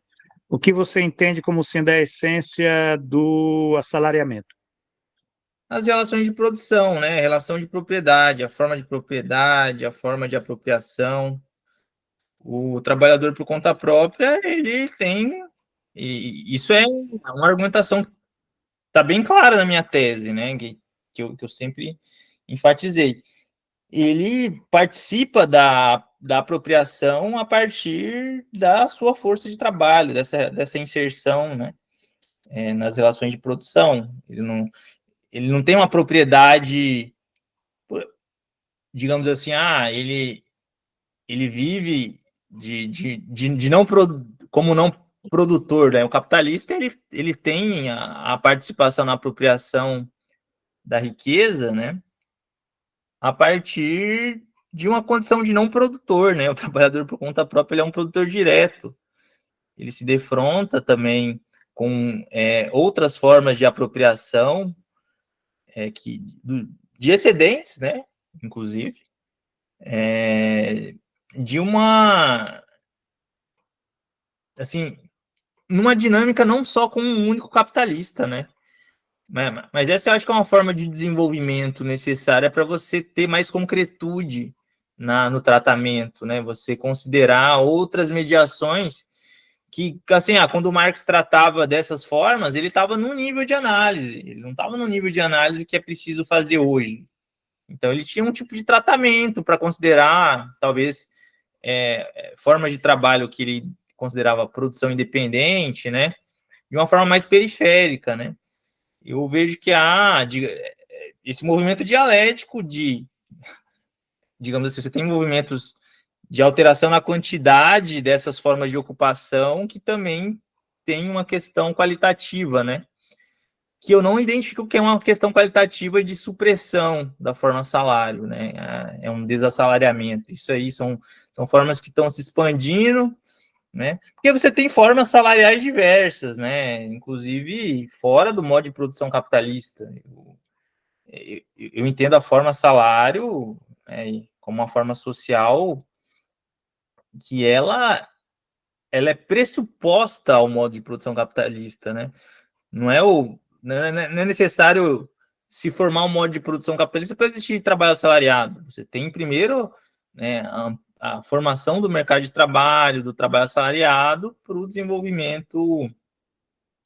o que você entende como sendo a essência do assalariamento? As relações de produção, né? Relação de propriedade, a forma de propriedade, a forma de apropriação. O trabalhador por conta própria, ele tem, e isso é uma argumentação que está bem clara na minha tese, né? Que eu sempre enfatizei. Ele participa da apropriação a partir da sua força de trabalho, dessa inserção, né? Nas relações de produção. Ele não tem uma propriedade, digamos assim, ele vive de não como não produtor, né? O capitalista ele tem a participação na apropriação da riqueza, né? A partir de uma condição de não produtor, né? O trabalhador por conta própria ele é um produtor direto. Ele se defronta também com outras formas de apropriação de excedentes, né? Inclusive, de uma, assim, numa dinâmica não só com um único capitalista, né? Mas essa eu acho que é uma forma de desenvolvimento necessária para você ter mais concretude no tratamento, né? Você considerar outras mediações que, assim, quando o Marx tratava dessas formas, ele estava num nível de análise, ele não estava no nível de análise que é preciso fazer hoje. Então, ele tinha um tipo de tratamento para considerar, talvez, formas de trabalho que ele considerava produção independente, né? De uma forma mais periférica, né? Eu vejo que há esse movimento dialético digamos assim, você tem movimentos de alteração na quantidade dessas formas de ocupação que também tem uma questão qualitativa, né? Que eu não identifico que é uma questão qualitativa de supressão da forma salário, né? É um desassalariamento. Isso aí são formas que estão se expandindo, né? Porque você tem formas salariais diversas, né? Inclusive fora do modo de produção capitalista. Eu entendo a forma salário como uma forma social que ela é pressuposta ao modo de produção capitalista, né? Não é necessário se formar um modo de produção capitalista para existir trabalho assalariado. Você tem primeiro, né, a formação do mercado de trabalho, do trabalho assalariado, para o desenvolvimento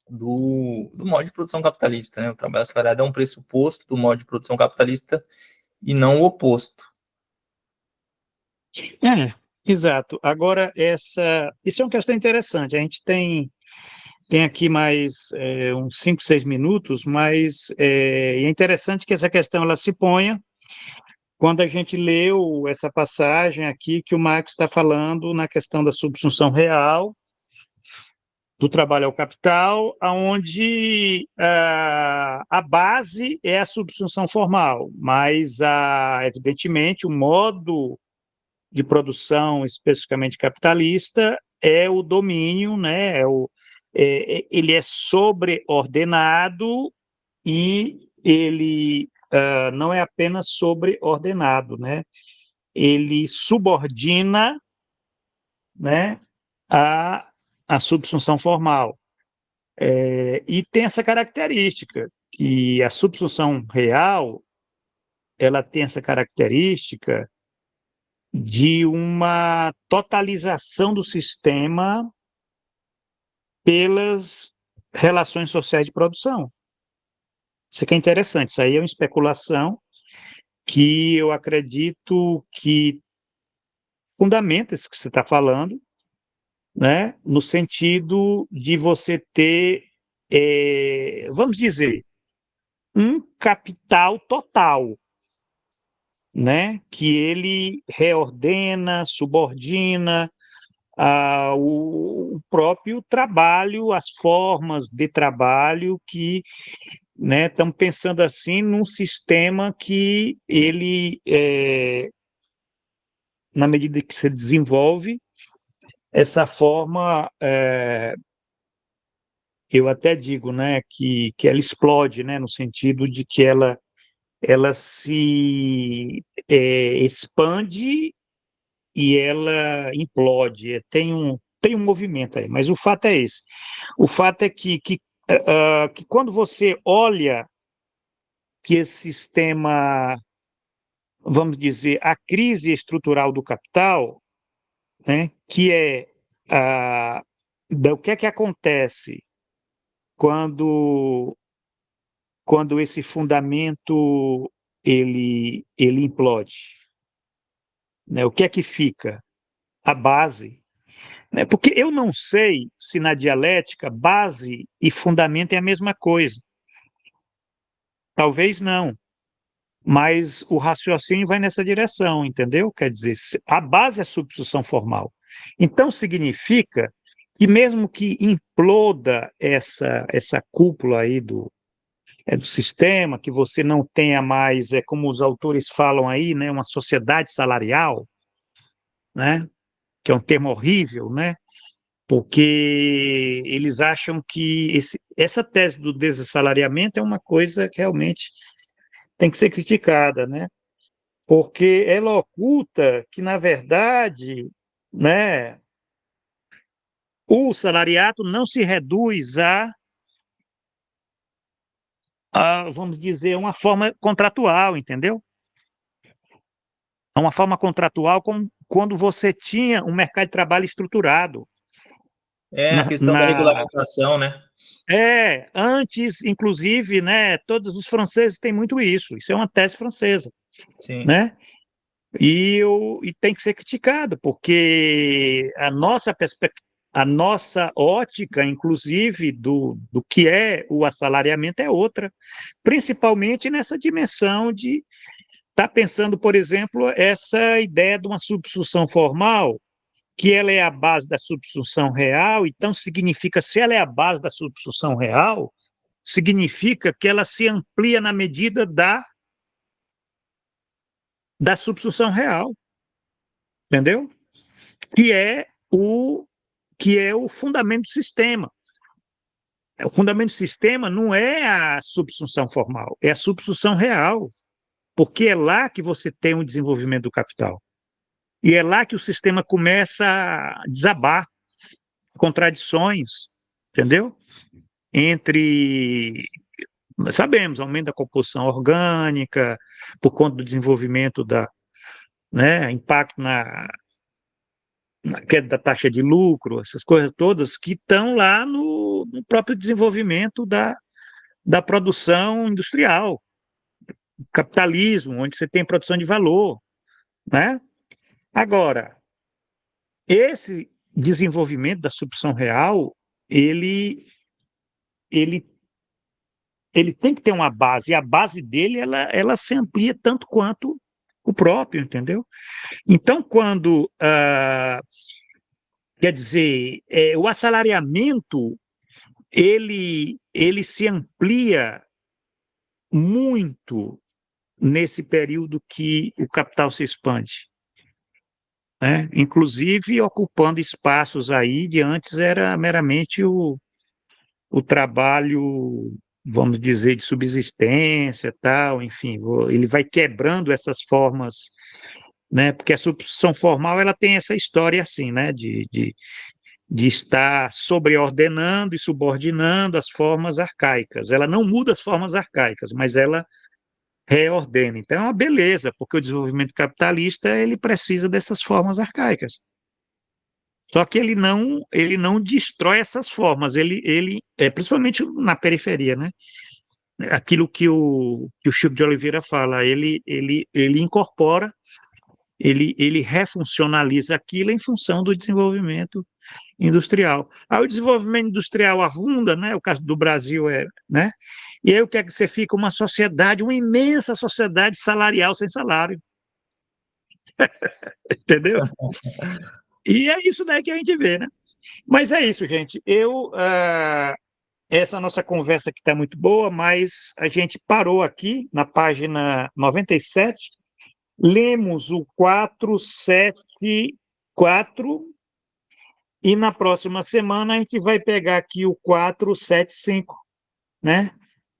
do modo de produção capitalista, né? O trabalho assalariado é um pressuposto do modo de produção capitalista e não o oposto. Exato. Agora, isso é uma questão interessante. A gente tem aqui mais uns 5, 6 minutos, mas é interessante que essa questão ela se ponha quando a gente leu essa passagem aqui que o Marx está falando na questão da subsunção real, do trabalho ao capital, onde a base é a subsunção formal, mas, evidentemente, o modo de produção especificamente capitalista é o domínio, né? Ele é sobreordenado e ele não é apenas sobreordenado, né? Ele subordina, né, a subsunção formal. E tem essa característica, que a subsunção real ela tem essa característica de uma totalização do sistema pelas relações sociais de produção. Isso aqui é interessante, isso aí é uma especulação que eu acredito que fundamenta isso que você está falando, né? No sentido de você ter, vamos dizer, um capital total, né? Que ele reordena, subordina o próprio trabalho, as formas de trabalho que, né, estamos pensando assim num sistema que ele, na medida que se desenvolve, essa forma, eu até digo, né, que ela explode, né, no sentido de que ela se expande e ela implode. Tem um movimento aí, mas o fato é esse. O fato é que quando você olha que esse sistema, vamos dizer, a crise estrutural do capital, né, que é o que é que acontece quando esse fundamento ele implode, né? O que é que fica? A base, né? Porque eu não sei se na dialética base e fundamento é a mesma coisa. Talvez não, mas o raciocínio vai nessa direção, entendeu? Quer dizer, a base é a substituição formal. Então significa que mesmo que imploda essa cúpula aí do sistema, que você não tenha mais, como os autores falam aí, né, uma sociedade salarial, né, que é um termo horrível, né, porque eles acham que essa tese do desassalariamento é uma coisa que realmente tem que ser criticada, né, porque ela oculta que, na verdade, né, o salariato não se reduz vamos dizer, uma forma contratual, entendeu? É uma forma contratual como quando você tinha um mercado de trabalho estruturado. A questão da regulamentação, né? Antes, inclusive, né, todos os franceses têm muito isso é uma tese francesa, Sim. né? E tem que ser criticado, porque a nossa ótica, inclusive, do que é o assalariamento é outra, principalmente nessa dimensão de estar pensando, por exemplo, essa ideia de uma substituição formal, que ela é a base da substituição real, então significa, se ela é a base da substituição real, significa que ela se amplia na medida da substituição real, entendeu? Que é o fundamento do sistema. O fundamento do sistema não é a substituição formal, é a substituição real, porque é lá que você tem o desenvolvimento do capital. E é lá que o sistema começa a desabar, contradições, entendeu? Sabemos, aumento da composição orgânica, por conta do desenvolvimento né, impacto na queda da taxa de lucro, essas coisas todas que estão lá no próprio desenvolvimento da produção industrial, capitalismo, onde você tem produção de valor, né? Agora, esse desenvolvimento da substituição real, ele tem que ter uma base, e a base dele ela se amplia tanto quanto o próprio, entendeu? Então, quando, quer dizer, o assalariamento, ele se amplia muito nesse período que o capital se expande, né? Inclusive ocupando espaços aí de antes era meramente o trabalho, vamos dizer, de subsistência, tal, enfim, ele vai quebrando essas formas, né? Porque a substituição formal ela tem essa história assim, né? De estar sobreordenando e subordinando as formas arcaicas. Ela não muda as formas arcaicas, mas ela reordena. Então é uma beleza, porque o desenvolvimento capitalista ele precisa dessas formas arcaicas. Só que ele não destrói essas formas, principalmente na periferia, né? Aquilo que o Chico de Oliveira fala, ele incorpora, ele refuncionaliza aquilo em função do desenvolvimento industrial. Aí o desenvolvimento industrial afunda, né? O caso do Brasil né? E aí o que é que você fica? Uma sociedade, uma imensa sociedade salarial sem salário. Entendeu? E é isso daí que a gente vê, né? Mas é isso, gente. Essa nossa conversa aqui está muito boa, mas a gente parou aqui na página 97, lemos o 474 e na próxima semana a gente vai pegar aqui o 475, né?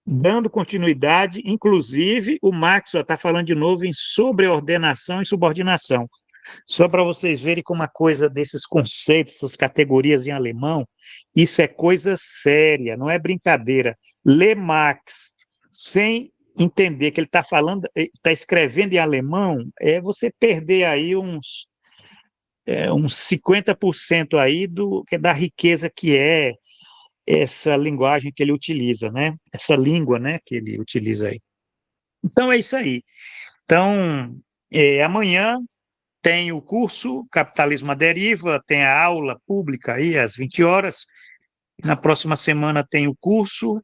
Dando continuidade, inclusive o Marx está falando de novo em sobreordenação e subordinação. Só para vocês verem como a coisa desses conceitos, essas categorias em alemão, isso é coisa séria, não é brincadeira. Ler Marx sem entender que ele está falando, está escrevendo em alemão, é você perder aí uns 50% aí da riqueza que é essa linguagem que ele utiliza, né? Essa língua, né, que ele utiliza aí. Então é isso aí. Então, amanhã tem o curso Capitalismo à Deriva, tem a aula pública aí às 20 horas. Na próxima semana tem o curso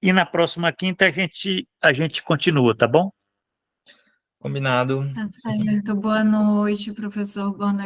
e na próxima quinta a gente continua, tá bom? Combinado. Tá certo. Boa noite, professor. Boa noite.